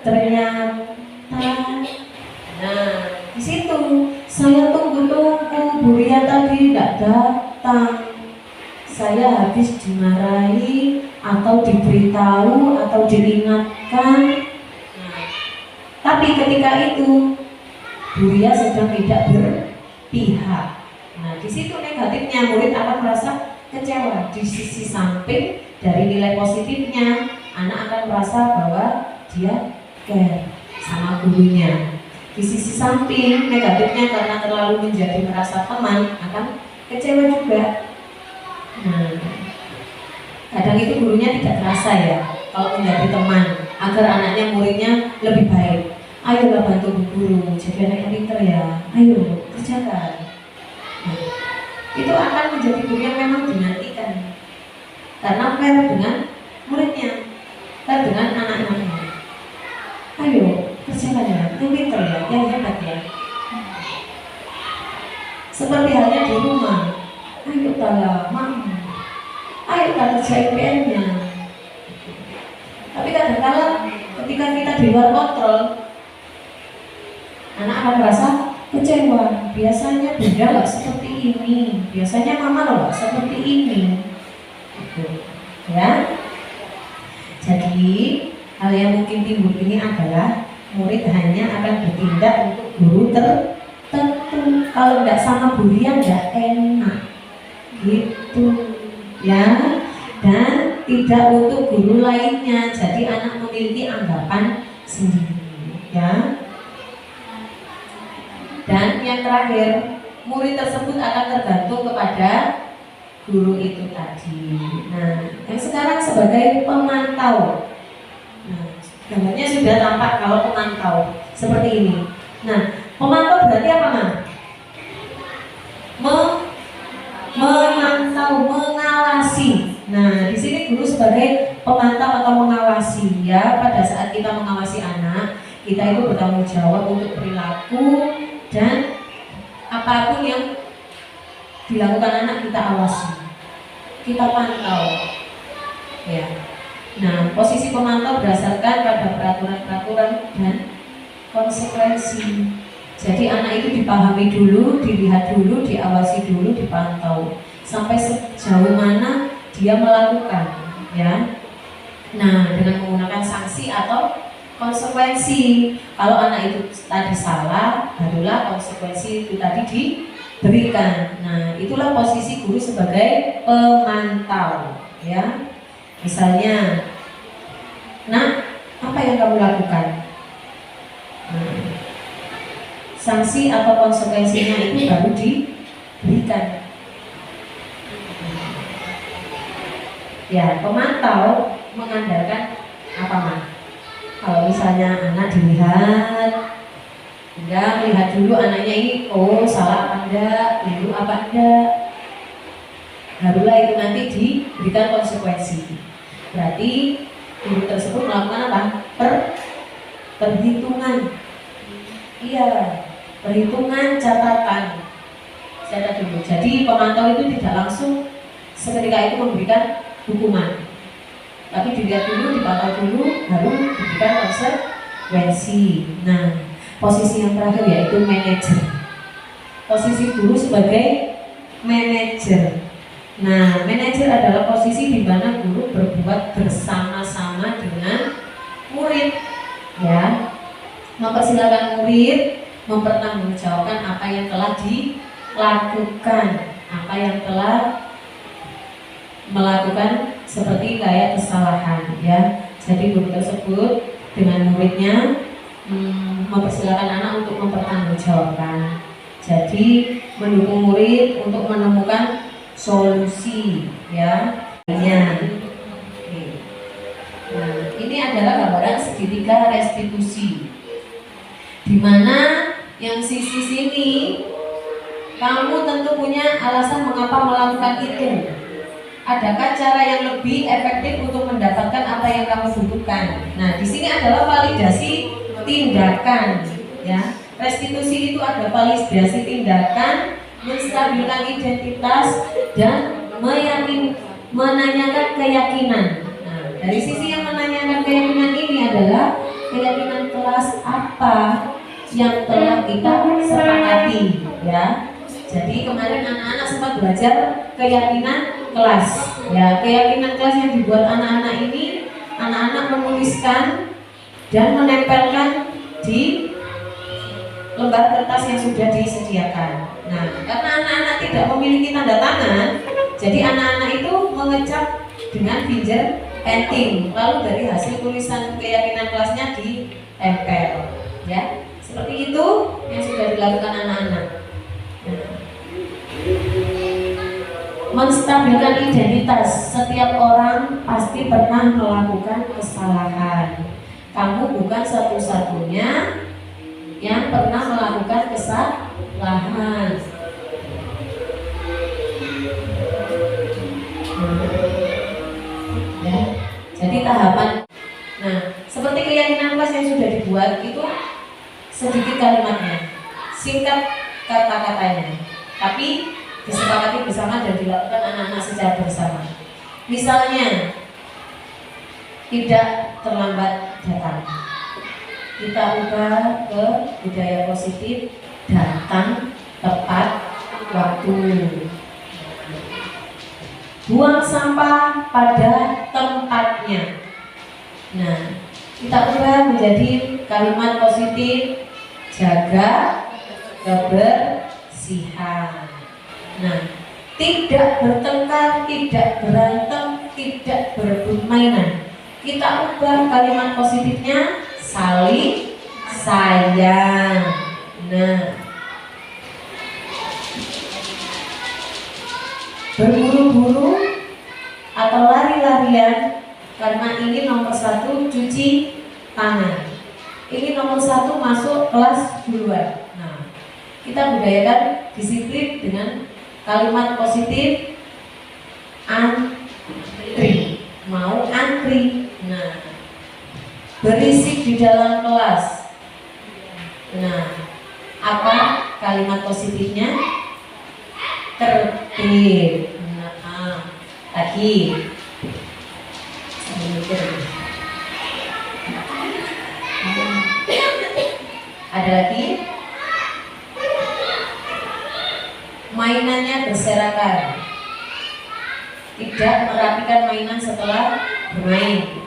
Ternyata, nah di situ saya tunggu-tunggu, Buria tadi tidak datang. Saya habis dimarahi atau diberitahu atau diingatkan. Nah, tapi ketika itu Buria sedang tidak berpihak. Nah, di situ negatifnya murid akan merasa kecewa. Di sisi samping dari nilai positifnya, anak akan merasa bahwa dia care sama gurunya. Di sisi samping negatifnya karena terlalu menjadi merasa teman akan kecewa juga. Nah, kadang itu gurunya tidak terasa ya kalau menjadi teman agar anaknya muridnya lebih baik. Ayolah bantu bu guru, jadi anak yang pintar ya. Ayo kerjakan. Nah, itu akan menjadi guru yang memang dinantikan karena fair dengan muridnya, fair dengan anak-anaknya. Ayo kerjakan ya, yang pintar ya, yang hebat ya. Seperti halnya di rumah. Ayo tala, mam. Ayo kita kerjain PR-nya. Tapi kadang-kadang ketika kita di luar kontrol, anak akan merasa kecewa. Biasanya bunda nggak seperti ini, biasanya mama loh nggak seperti ini. Ya. Jadi hal yang mungkin timbul ini adalah murid hanya akan bertindak untuk guru tertentu. Kalau nggak sama Buria nggak enak, gitu ya. Dan tidak untuk guru lainnya. Jadi anak memiliki anggapan sendiri, ya. Dan yang terakhir, murid tersebut akan tergantung kepada guru itu tadi. Nah, yang sekarang sebagai pemantau. Nah, gambarnya sudah tampak kalau pemantau seperti ini. Nah, pemantau berarti apa, Ma? Memantau, mengawasi. Nah, di sini guru sebagai pemantau atau mengawasi, ya. Pada saat kita mengawasi anak, kita itu bertanggung jawab untuk perilaku dan apapun yang dilakukan anak kita awasi, kita pantau, ya. Nah, posisi pemantau berdasarkan pada peraturan-peraturan dan konsekuensi. Jadi anak itu dipahami dulu, dilihat dulu, diawasi dulu, dipantau sampai sejauh mana dia melakukan, ya. Nah, dengan menggunakan sanksi atau konsekuensi. Kalau anak itu tadi salah, barulah konsekuensi itu tadi diberikan. Nah, itulah posisi guru sebagai pemantau, ya. Misalnya, nah, apa yang kamu lakukan? Sanksi atau konsekuensinya itu baru diberikan. Ya, pemantau mengandalkan apa, Ma? Kalau misalnya anak dilihat, enggak, lihat dulu anaknya ini, oh salah apa enggak, keliru apa enggak. barulah itu nanti diberikan konsekuensi. Berarti guru tersebut melakukan apa? Perhitungan. Iya, perhitungan catatan. Catat dulu. Jadi pemantau itu tidak langsung seketika itu memberikan hukuman, tapi dilihat dulu, dipantau dulu, baru diberikan konsekuensi. Nah, posisi yang terakhir yaitu manajer. Posisi guru sebagai manajer. Nah, manajer adalah posisi di mana guru berbuat bersama-sama dengan murid, ya, mempersilahkan murid mempertanggungjawabkan apa yang telah dilakukan, apa yang telah melakukan seperti kayak kesalahan, ya. Jadi guru tersebut dengan muridnya mempersilahkan anak untuk mempertanggungjawabkan. Jadi mendukung murid untuk menemukan solusi, ya. Nah, ini adalah gambaran segitiga restitusi, di mana yang sisi sini kamu tentu punya alasan mengapa melakukan itu. Adakah cara yang lebih efektif untuk mendapatkan apa yang kamu butuhkan? Nah, di sini adalah validasi tindakan, ya. Restitusi itu ada validasi tindakan, menstabilkan identitas, dan menanyakan keyakinan. Nah, dari sisi yang menanyakan keyakinan ini adalah keyakinan kelas apa yang telah kita sepakati, ya. Jadi kemarin anak-anak sempat belajar keyakinan kelas, ya. Keyakinan kelas yang dibuat anak-anak ini, anak-anak menuliskan dan menempelkan di lembar kertas yang sudah disediakan. Nah, karena anak-anak tidak memiliki tanda tangan, jadi anak-anak itu mengecap dengan finger painting. Lalu dari hasil tulisan keyakinan kelasnya ditempel, ya. Seperti itu yang sudah dilakukan anak-anak. Nah, menstabilkan identitas. Setiap orang pasti pernah melakukan kesalahan. Kamu bukan satu-satunya yang pernah melakukan kesalahan. Ya, jadi tahapan. Nah, seperti keyakinan kelas yang sudah dibuat itu sedikit kalimatnya, singkat kata-katanya, tapi disepakati bersama dan dilakukan anak-anak secara bersama. Misalnya, tidak terlambat datang. Kita ubah ke budaya positif, datang tepat waktu. Buang sampah pada tempatnya. Nah, kita ubah menjadi kalimat positif, jaga kebersihan. Nah, tidak bertengkar, tidak berantem, tidak berebut mainan. Kita ubah kalimat positifnya, saling sayang. Nah, berburu-buru atau lari-larian, karena ini nomor 1 cuci tangan, ini nomor 1 masuk kelas duluan. Nah, kita budayakan disiplin dengan kalimat positif, antri, mau antri. Nah, berisik di dalam kelas. Nah, apa kalimat positifnya? Tertib. Nah, lagi. Ada lagi? Mainannya berserakan. Tidak merapikan mainan setelah bermain.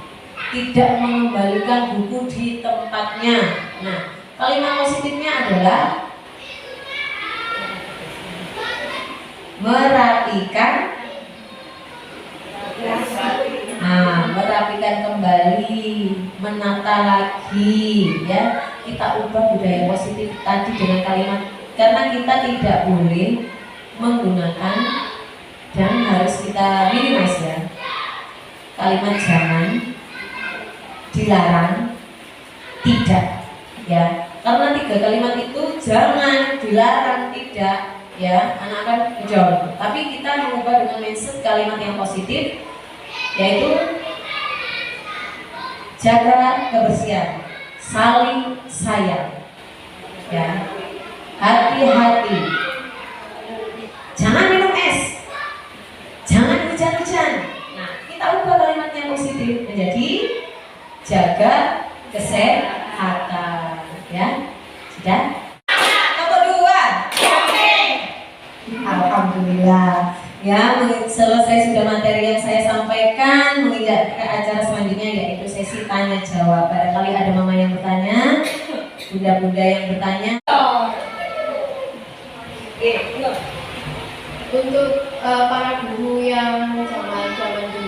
Tidak mengembalikan buku di tempatnya. Nah, kalimat positifnya adalah merapikan, merapikan kembali, menata lagi, ya. Kita ubah budaya positif tadi dengan kalimat, karena kita tidak boleh menggunakan dan harus kita minimize, ya, kalimat jangan, dilarang, tidak, ya. Karena 3 kalimat itu jangan, dilarang, tidak ya, anak akan ngejol. Tapi kita mengubah dengan mindset kalimat yang positif, yaitu jaga kebersihan, saling sayang, ya, hati-hati, jangan minum es, jangan hujan-hujan. Nah, kita ubah kalimat yang positif menjadi jaga kesehatan, ya. Sudah? Nomor 2. Alhamdulillah. Ya, selesai sudah materi yang saya sampaikan, menginjak ke acara selanjutnya yaitu sesi tanya jawab. Barangkali ada mama yang bertanya, bunda-bunda yang bertanya. Untuk para guru yang zaman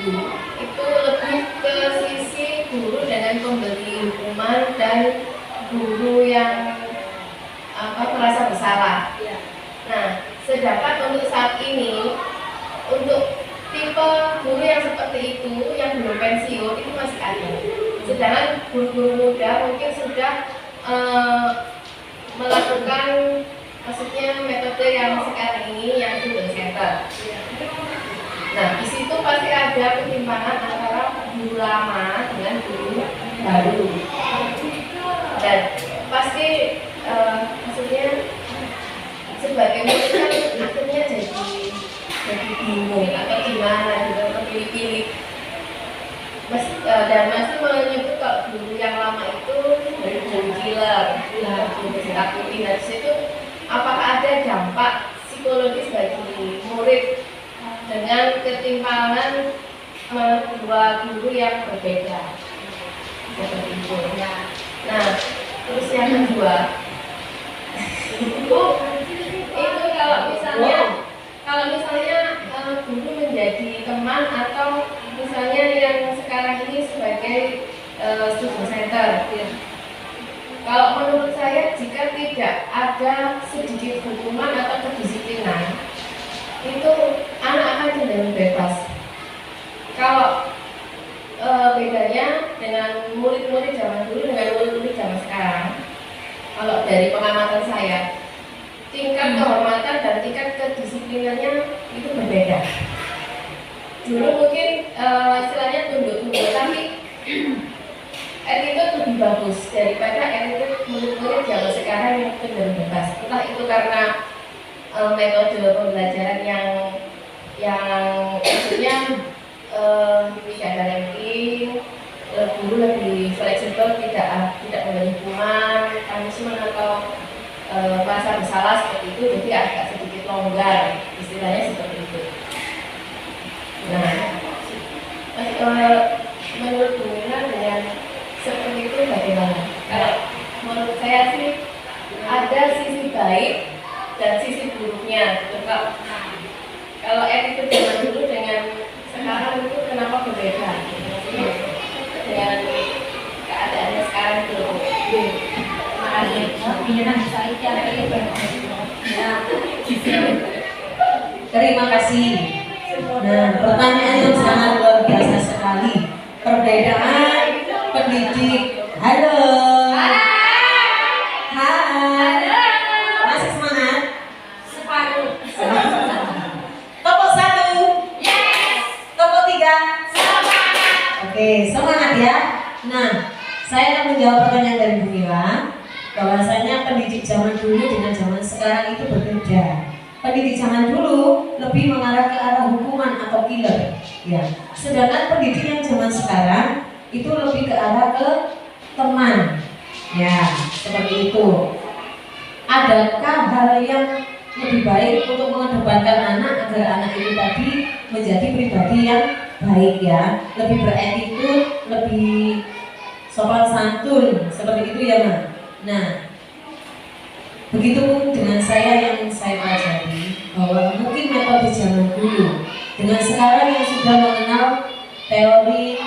dulu itu lebih ke sisi guru dengan pemberi hukuman dan guru yang merasa bersalah. Nah, sedangkan untuk saat ini, untuk tipe guru yang seperti itu yang belum pensiun itu masih ada. Sedangkan guru-guru muda mungkin sudah melakukan, maksudnya metode yang sekarang ini yang student center. Nah, di situ pasti ada ketimpangan antara guru lama dengan guru baru. Dan pasti maksudnya sebagai murid kan akhirnya jadi bingung atau gimana gitu, pilih-pilih. Dan masih menyebut kalau guru yang lama itu dari guru killer, guru ditakuti. Dari situ apakah ada dampak psikologis bagi murid dengan ketimpangan dua guru yang berbeda seperti itu? Nah, terus yang kedua itu kalau misalnya guru menjadi teman atau misalnya yang sekarang ini sebagai student center. Kalau menurut saya jika tidak ada sedikit hukuman atau kedisiplinan, itu anak akan cenderung bebas. Kalau bedanya dengan murid-murid zaman dulu dengan murid-murid zaman sekarang, kalau dari pengamatan saya, tingkat kehormatan dan tingkat kedisiplinannya itu berbeda. Dulu mungkin istilahnya tunduk-tunduk, tapi attitude lebih bagus daripada attitude murid-murid zaman sekarang yang cenderung bebas. Entah itu karena metode pembelajaran yang maksudnya tidak ada ranking, guru lebih fleksibel, tidak memberi hukuman, punishment atau merasa bersalah seperti itu, jadi agak sedikit longgar, istilahnya seperti itu. Nah, menurut Bu Mina dengan seperti itu bagaimana? Kalau menurut saya sih ada sisi baik dan sisi buruknya. Kalau attitude zaman dulu dengan sekarang itu kenapa berbeda? Maksudnya dengan keadaannya sekarang itu. Terima kasih. Nah, pertanyaan yang sangat luar biasa sekali. Perbedaan pendidik. Halo. Hai. Masih semangat? Separuh. Kelompok 1. Yes. Kelompok 3. Semangat. Oke, semangat ya. Nah, saya akan menjawab pertanyaan dari Bu Mila. Bahwasanya pendidik zaman dulu dengan zaman sekarang itu berbeda. Pendidik zaman dulu lebih mengarah ke arah hukuman atau killer, ya. Sedangkan pendidik yang zaman sekarang itu lebih ke arah ke teman, ya, seperti itu. Adakah hal yang lebih baik untuk mengedepankan anak agar anak itu tadi menjadi pribadi yang baik, ya, lebih beretitude, lebih sopan santun, seperti itu ya, Ma? Nah, begitu dengan saya yang saya pelajari bahwa mungkin metode zaman dulu dengan sekarang yang sudah mengenal teori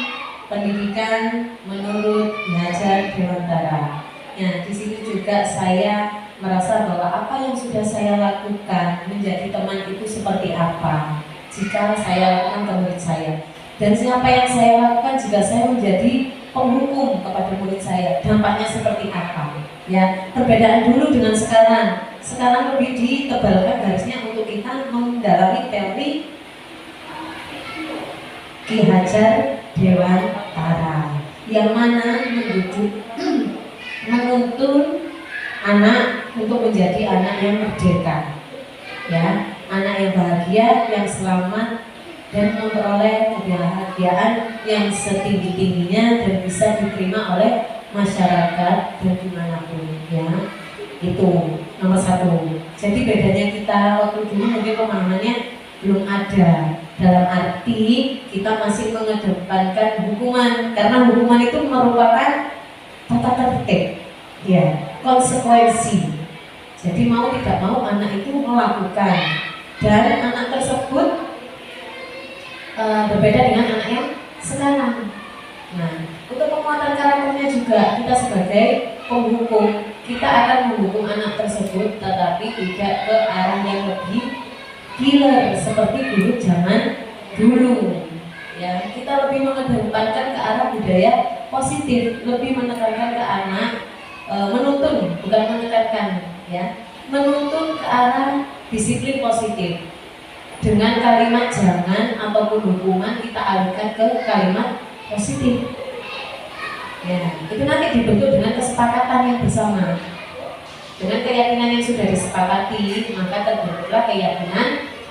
pendidikan menurut belajar Dewantara. Nah, di situ juga saya merasa bahwa apa yang sudah saya lakukan menjadi teman itu seperti apa jika saya lakukan ke murid saya, dan siapa yang saya lakukan jika saya menjadi penghukum kepada murid saya, dampaknya seperti apa, ya. Perbedaan dulu dengan sekarang. sekarang lebih ditebalkan garisnya untuk kita mendalami teori Ki Hajar Dewantara, yang mana menuntun anak untuk menjadi anak yang merdeka, ya, anak yang bahagia, yang selamat, dan memperoleh kebahagiaan yang setinggi-tingginya dan bisa diterima oleh masyarakat dan dimanapun, ya. Itu nomor satu. Jadi bedanya kita waktu dulu mungkin pemahamannya belum ada, dalam arti kita masih mengedepankan hukuman, karena hukuman itu merupakan tata tertib, ya, konsekuensi. Jadi mau tidak mau anak itu melakukan, dan anak tersebut berbeda dengan anak yang sekarang. Nah, untuk penguatan karakternya juga kita sebagai penghukum, kita akan menghukum anak tersebut, tetapi tidak ke arah yang lebih killer seperti dulu zaman dulu, ya. Kita lebih mengedepankan ke arah budaya positif, lebih menekankan ke anak, menuntun, bukan menekankan, ya, menuntun ke arah disiplin positif dengan kalimat jangan ataupun hukuman kita alihkan ke kalimat positif, ya. Itu nanti dibentuk dengan kesepakatan yang bersama. Dengan keyakinan yang sudah disepakati, maka terbentuklah keyakinan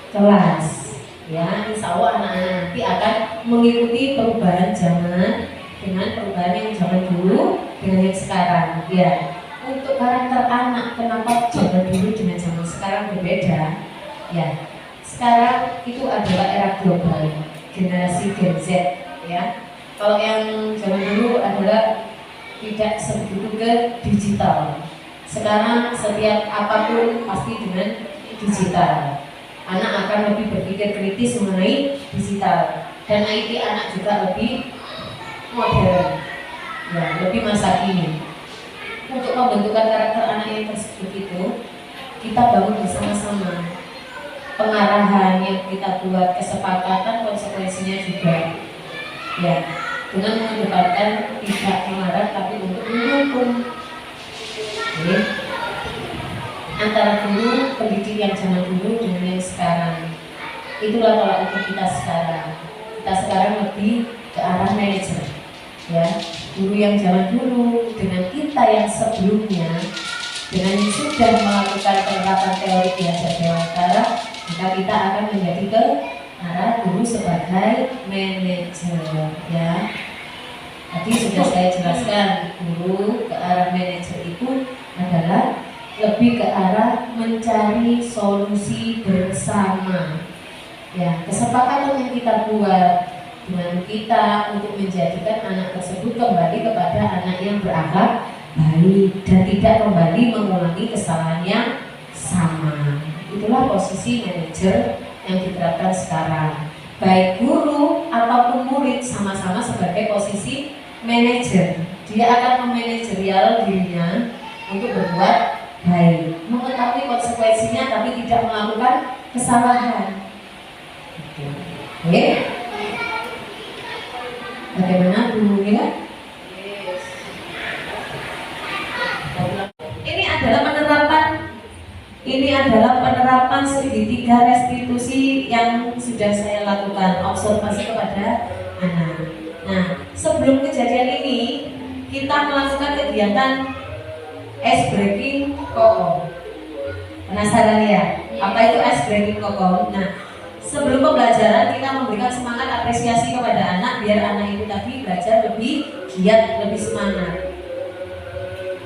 kelas, ya. Insya Allah anak-anak nanti akan mengikuti perubahan zaman dengan perubahan yang zaman dulu dengan yang sekarang, ya. Untuk karakter anak, kenapa zaman dulu dengan zaman sekarang berbeda, ya. Sekarang itu adalah era global, generasi Gen Z, ya. Kalau yang zaman dulu adalah tidak sebegitu ke digital. Sekarang setiap apapun pasti dengan digital. Anak akan lebih berpikir kritis mengenai digital, dan IT anak juga lebih modern, ya, lebih masa kini. Untuk pembentukan karakter anak yang tersebut itu kita bangun bersama-sama. Pengarahan yang kita buat, kesepakatan, konsekuensinya juga, ya, dengan mengedepankan tidak mengarah tapi untuk mendukung. Oke. Antara dulu pendidik yang zaman dulu dengan yang sekarang, itulah tolak ukur kita sekarang. Kita sekarang lebih ke arah manajer, ya. Guru yang zaman dulu dengan kita yang sebelumnya, dengan yang sudah melakukan penerapan teori Ki Hajar Dewantara, maka kita akan menjadi ke arah guru sebagai manajer, ya. Tadi sudah saya jelaskan, guru ke arah manajer itu adalah lebih ke arah mencari solusi bersama, ya. Kesepakatan yang kita buat dengan kita untuk menjadikan anak tersebut kembali kepada anak yang berakhlak baik dan tidak kembali mengulangi kesalahan yang sama. Itulah posisi manajer yang diterapkan sekarang. Baik guru ataupun murid sama-sama sebagai posisi manajer. Dia akan memanajerial dirinya untuk berbuat baik, mengetahui konsekuensinya tapi tidak melakukan kesalahan. Oke. Bagaimana dulunya? Ini adalah penerapan segitiga restitusi yang sudah saya lakukan, observasi kepada anak. Nah, sebelum kejadian ini kita melakukan kegiatan ice breaking kokom. Penasaran ya? Apa itu ice breaking kokom? Nah, sebelum pembelajaran kita memberikan semangat apresiasi kepada anak biar anak itu tadi belajar lebih giat, lebih semangat.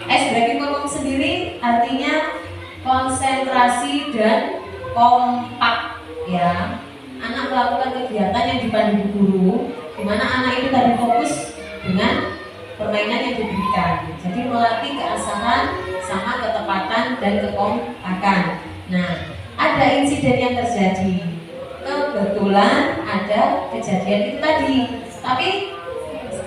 Ice breaking kokom sendiri artinya konsentrasi dan kompak, ya. Anak melakukan kegiatan yang dipandu guru, di mana anak itu tadi fokus dengan permainan yang diberikan. Jadi melatih keasahan sama ketepatan dan kekompakan. Nah, ada insiden yang terjadi. Kebetulan ada kejadian itu tadi. Tapi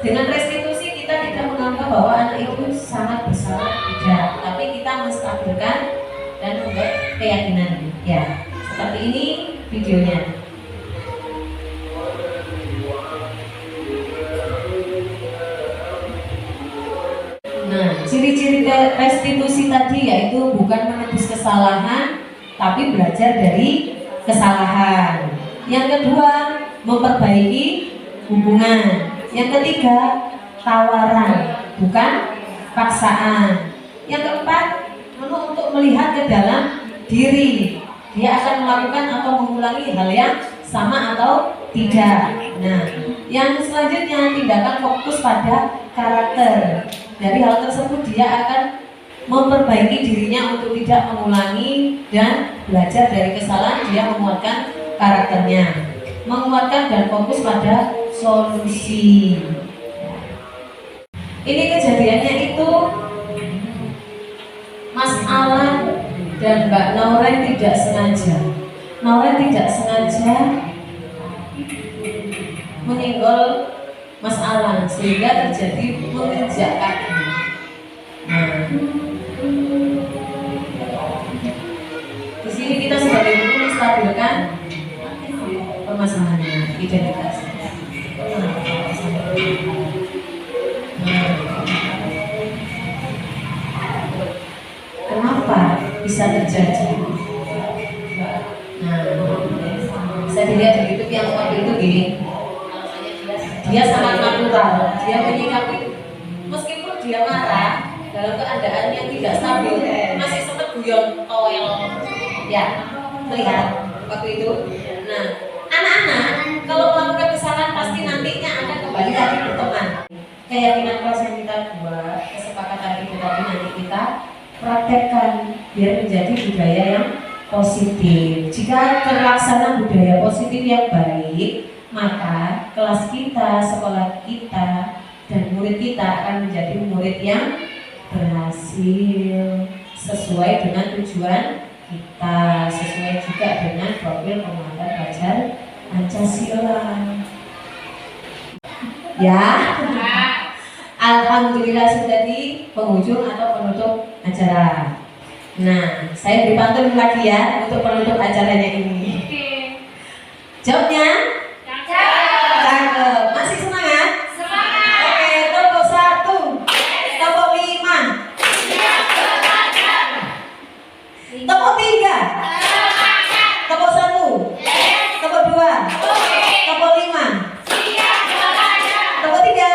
dengan restitusi kita tidak menganggap bahwa anak itu sangat bersalah, tidak. Tapi kita menstabilkan dan membuat keyakinan, ya. Seperti ini videonya. Nah, ciri-ciri restitusi tadi yaitu bukan menebus kesalahan kesalahan, tapi belajar dari kesalahan. Yang kedua, memperbaiki hubungan. Yang ketiga, tawaran, bukan paksaan. Yang keempat, untuk melihat ke dalam diri. Dia akan melakukan atau mengulangi hal yang sama atau tidak. Nah, yang selanjutnya tindakan fokus pada karakter. Dari hal tersebut dia akan memperbaiki dirinya untuk tidak mengulangi dan belajar dari kesalahan. Dia menguatkan karakternya, menguatkan dan fokus pada solusi. Ini kejadiannya itu Mas Alan dan Mbak Nauren tidak sengaja. Nauren tidak sengaja menyenggol Mas Alan sehingga terjadi menginjak kaki. Nah, di sini kita sebagai guru menstabilkan permasalahannya, identitas. Kenapa bisa terjadi? Nah, saya dilihat di YouTube yang waktu itu gini, dia sangat natural, dia menyikapi meskipun dia marah dalam keadaan yang tidak stabil, masih sempat guyon toel, ya melihat waktu itu. Nah, anak-anak kalau melakukan kesalahan pasti nantinya akan kembali lagi berteman. Keyakinan kelas yang kita buat, kesepakatan itu tadi nanti kita praktekkan biar menjadi budaya yang positif. Jika terlaksana budaya positif yang baik, maka kelas kita, sekolah kita, dan murid kita akan menjadi murid yang berhasil sesuai dengan tujuan kita, sesuai juga dengan profil pengantar belajar Pancasila. Ya, alhamdulillah sudah di penghujung atau penutup acara. Nah, saya beri pantun lagi ya untuk penutup acaranya ini. Jawabnya? Cakep. Masih semangat? Semangat. Oke, tepuk 1, tepuk 5, tepuk 3, tepuk 1, tepuk 2, tepuk 5, tepuk 3.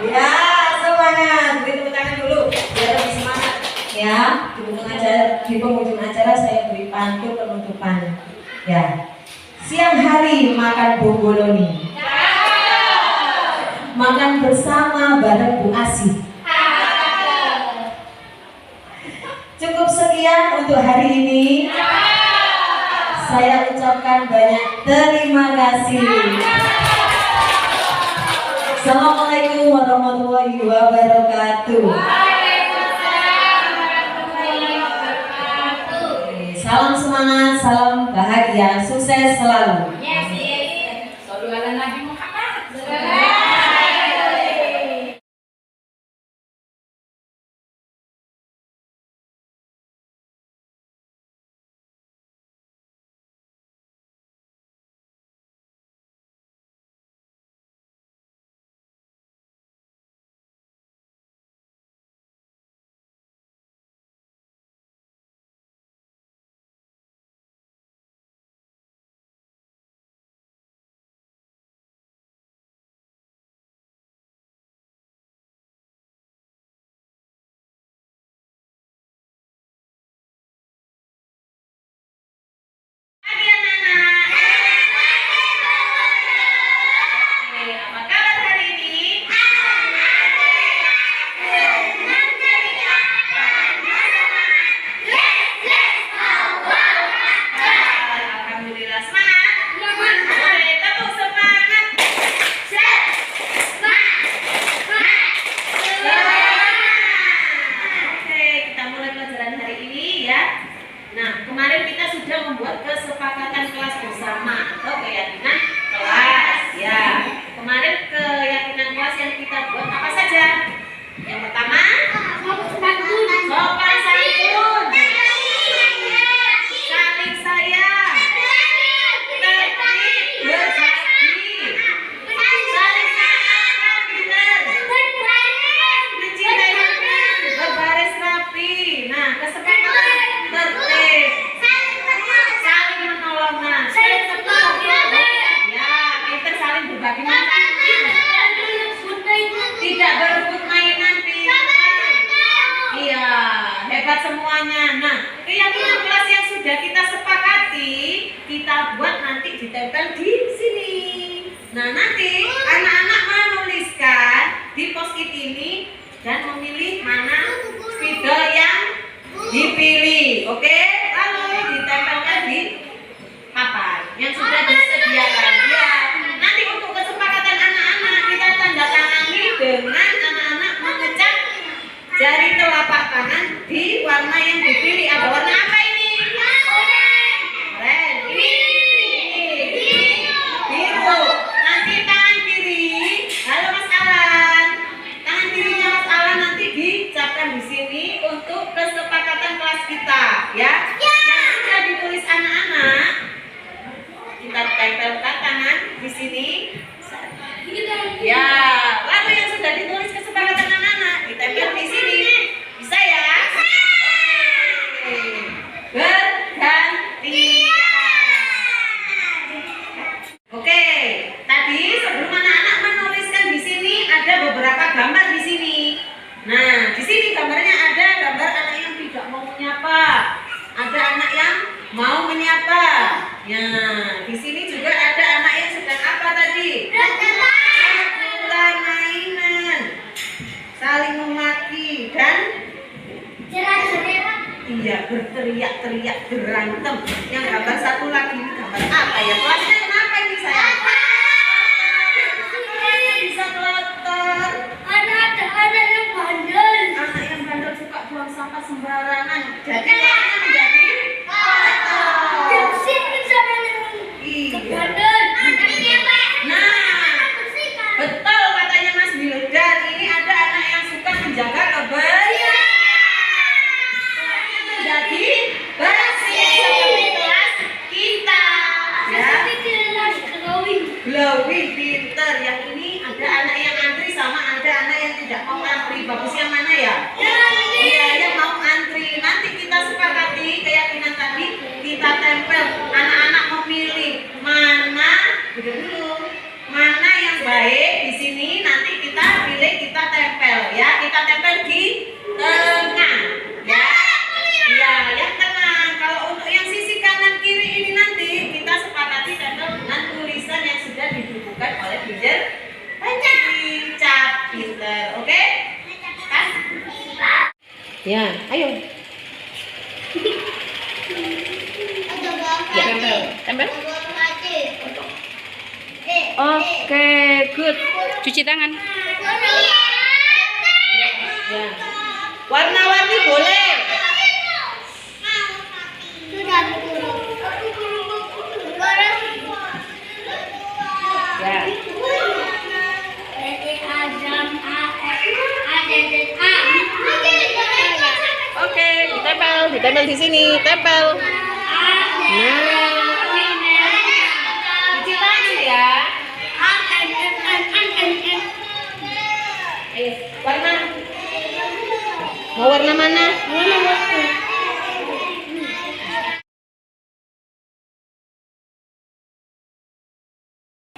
Ya, semangat. Beri tepuk tangan dulu biar lebih semangat. Ya, di penghujung acara saya beri pantun penutupan. Ya. Siang hari makan bomboloni. Makan bersama bareng Bu Asih. Cukup sekian untuk hari ini. Saya ucapkan banyak terima kasih. Assalamualaikum warahmatullahi wabarakatuh. Salam semangat, salam bahagia, sukses selalu. Yes, yes. Saudara Nabi bagaimana? Tidak berebut mainan, iya, hebat semuanya. Nah, keyakinan kelas yang sudah kita sepakati, kita buat nanti ditempel di sini. Nah, nanti anak-anak menuliskan di post-it ini dan memilih mana spidol yang dipilih. Oke, lalu ditempelkan di papan yang sudah disediakan. Ya, nanti untuk kesepakatan anak-anak kita tanda tangani dengan anak-anak mengecap jari telapak tangan di warna yang dipilih. Ada warna apa ini? Oranye. Ini biru. Nanti tangan kiri. Halo Mas Alan. Tangan kirinya Mas Alan nanti dicapkan di sini untuk kesepakatan kelas kita, ya. Yang sudah ditulis anak-anak, kita tempelkan tangan di sini. Ya, lalu yang sudah ditulis kesepakatan anak-anak ditempel di sini. Bisa ya? Bergantian. Oke, tadi sebelum anak-anak menuliskan di sini ada beberapa gambar di sini. Nah, di sini gambarnya ada gambar anak yang tidak mau menyapa, ada anak yang mau menyapa. Ya, di sini juga ada anak yang sedang apa tadi? Rebutan mainan, saling memaki dan iya berteriak-teriak berantem. Yang gambar satu lagi ini gambar apa ya? Kelasnya kenapa ini sayang? Bisa kotor. Anak yang bandel suka buang sampah sembarangan. Jadi kelasnya menjadi kotor. Iya. Nah, betul katanya Mas Wildan. Ini ada anak yang suka menjaga kebersihan. Menjadi bersih seperti kelas kita. Ya. Glowing pinter. Yang ini ada anak yang antri sama ada anak yang tidak mau antri. Bagus yang mana ya? Iya, yang mau antri. Nanti kita sepakati keyakinan tadi, kita tempel. Anak-anak memilih mana dulu, mana yang baik di sini. Nanti kita pilih, kita tempel ya. Kita tempel di tengah. Ya. Ya, yang tengah. Kalau untuk yang sisi kanan kiri ini nanti kita sepakati tempel dengan tulisan yang sudah dibukukan oleh Binder Cap Pinter. Oke? Kan? Ya, ayo. Ya, tempel. Oke, good. Cuci tangan. Ya. Warna-warni boleh. Ya. Oke, ditempel di sini, tempel. Nah, cuci tangan ya. Ayo, warna. Mau warna mana?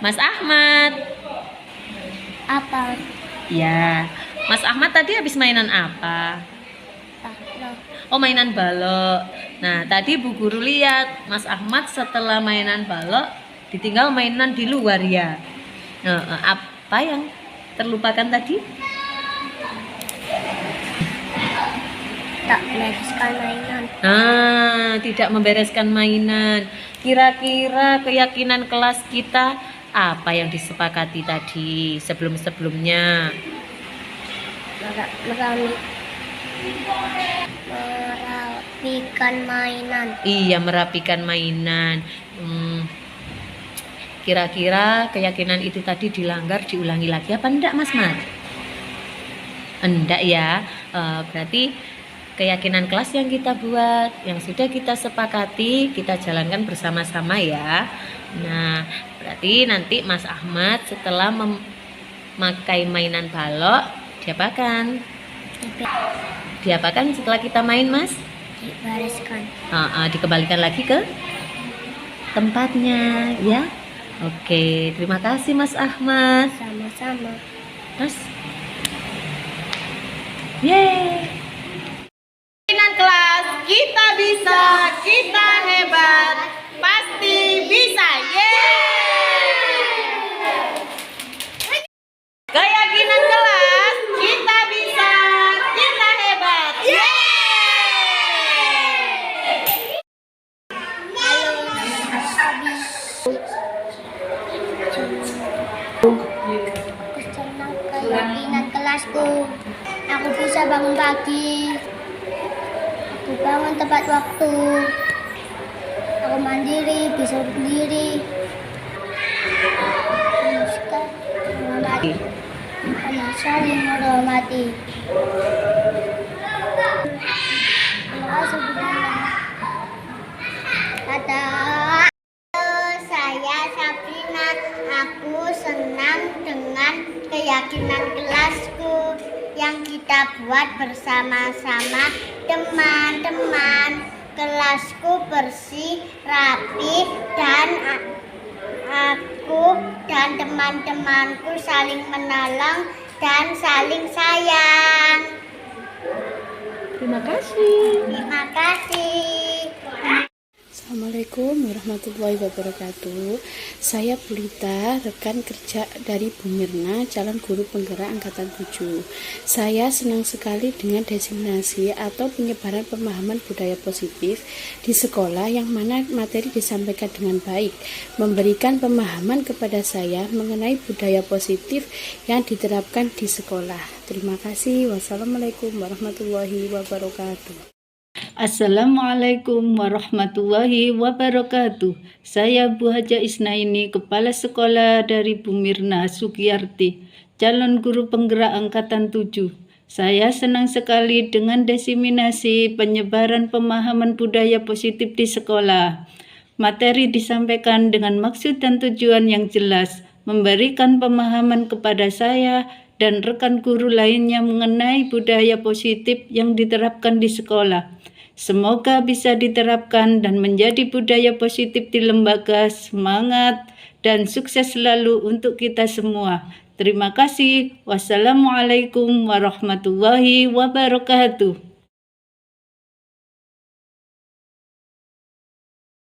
Mas Ahmad. Apa? Ya, Mas Ahmad tadi habis mainan apa? Oh, mainan balok. Nah, tadi Bu Guru lihat Mas Ahmad setelah mainan balok ditinggal mainan di luar ya. Nah, apa yang terlupakan tadi? Tak bereskan mainan. Nah, tidak membereskan mainan. Kira-kira keyakinan kelas kita apa yang disepakati tadi sebelum-sebelumnya? Merapikan mainan. Iya, merapikan mainan. Kira-kira keyakinan itu tadi dilanggar, diulangi lagi apa enggak Mas Mat? Enggak ya. Berarti keyakinan kelas yang kita buat, yang sudah kita sepakati, kita jalankan bersama-sama ya. Nah, berarti nanti Mas Ahmad setelah memakai mainan balok, diapakan? Diapakan setelah kita main, Mas? Dibereskan. Dikembalikan lagi ke tempatnya, ya. Oke, terima kasih Mas Ahmad. Sama-sama. Terus, yeay. Pimpinan kelas, kita bisa, kita hebat, pasti bisa. Yeay! Keyakinan kelas, kita bisa, kita hebat. Yeay! Aku senang keyakinan kelasku. Aku bisa bangun pagi. Aku bangun tepat waktu. Aku mandiri, bisa berdiri. Menghormati. Karena saling menghormati. Kata saya Sabrina, aku senang dengan keyakinan kelasku yang kita buat bersama-sama teman-teman. Kelasku bersih, rapi, dan aku dan teman-temanku saling menolong dan saling sayang. Terima kasih. Terima kasih. Assalamualaikum warahmatullahi wabarakatuh. Saya Bulita, rekan kerja dari Bu Mirna, calon guru penggerak angkatan 7. Saya senang sekali dengan diseminasi atau penyebaran pemahaman budaya positif di sekolah yang mana materi disampaikan dengan baik, memberikan pemahaman kepada saya mengenai budaya positif yang diterapkan di sekolah. Terima kasih. Wassalamualaikum warahmatullahi wabarakatuh. Assalamualaikum warahmatullahi wabarakatuh. Saya Bu Haja Isnaini, Kepala Sekolah dari Bu Mirna Sugiyarti, calon guru penggerak angkatan 7. Saya senang sekali dengan diseminasi penyebaran pemahaman budaya positif di sekolah. Materi disampaikan dengan maksud dan tujuan yang jelas, memberikan pemahaman kepada saya dan rekan guru lainnya mengenai budaya positif yang diterapkan di sekolah. Semoga bisa diterapkan dan menjadi budaya positif di lembaga. Semangat dan sukses selalu untuk kita semua. Terima kasih. Wassalamualaikum warahmatullahi wabarakatuh.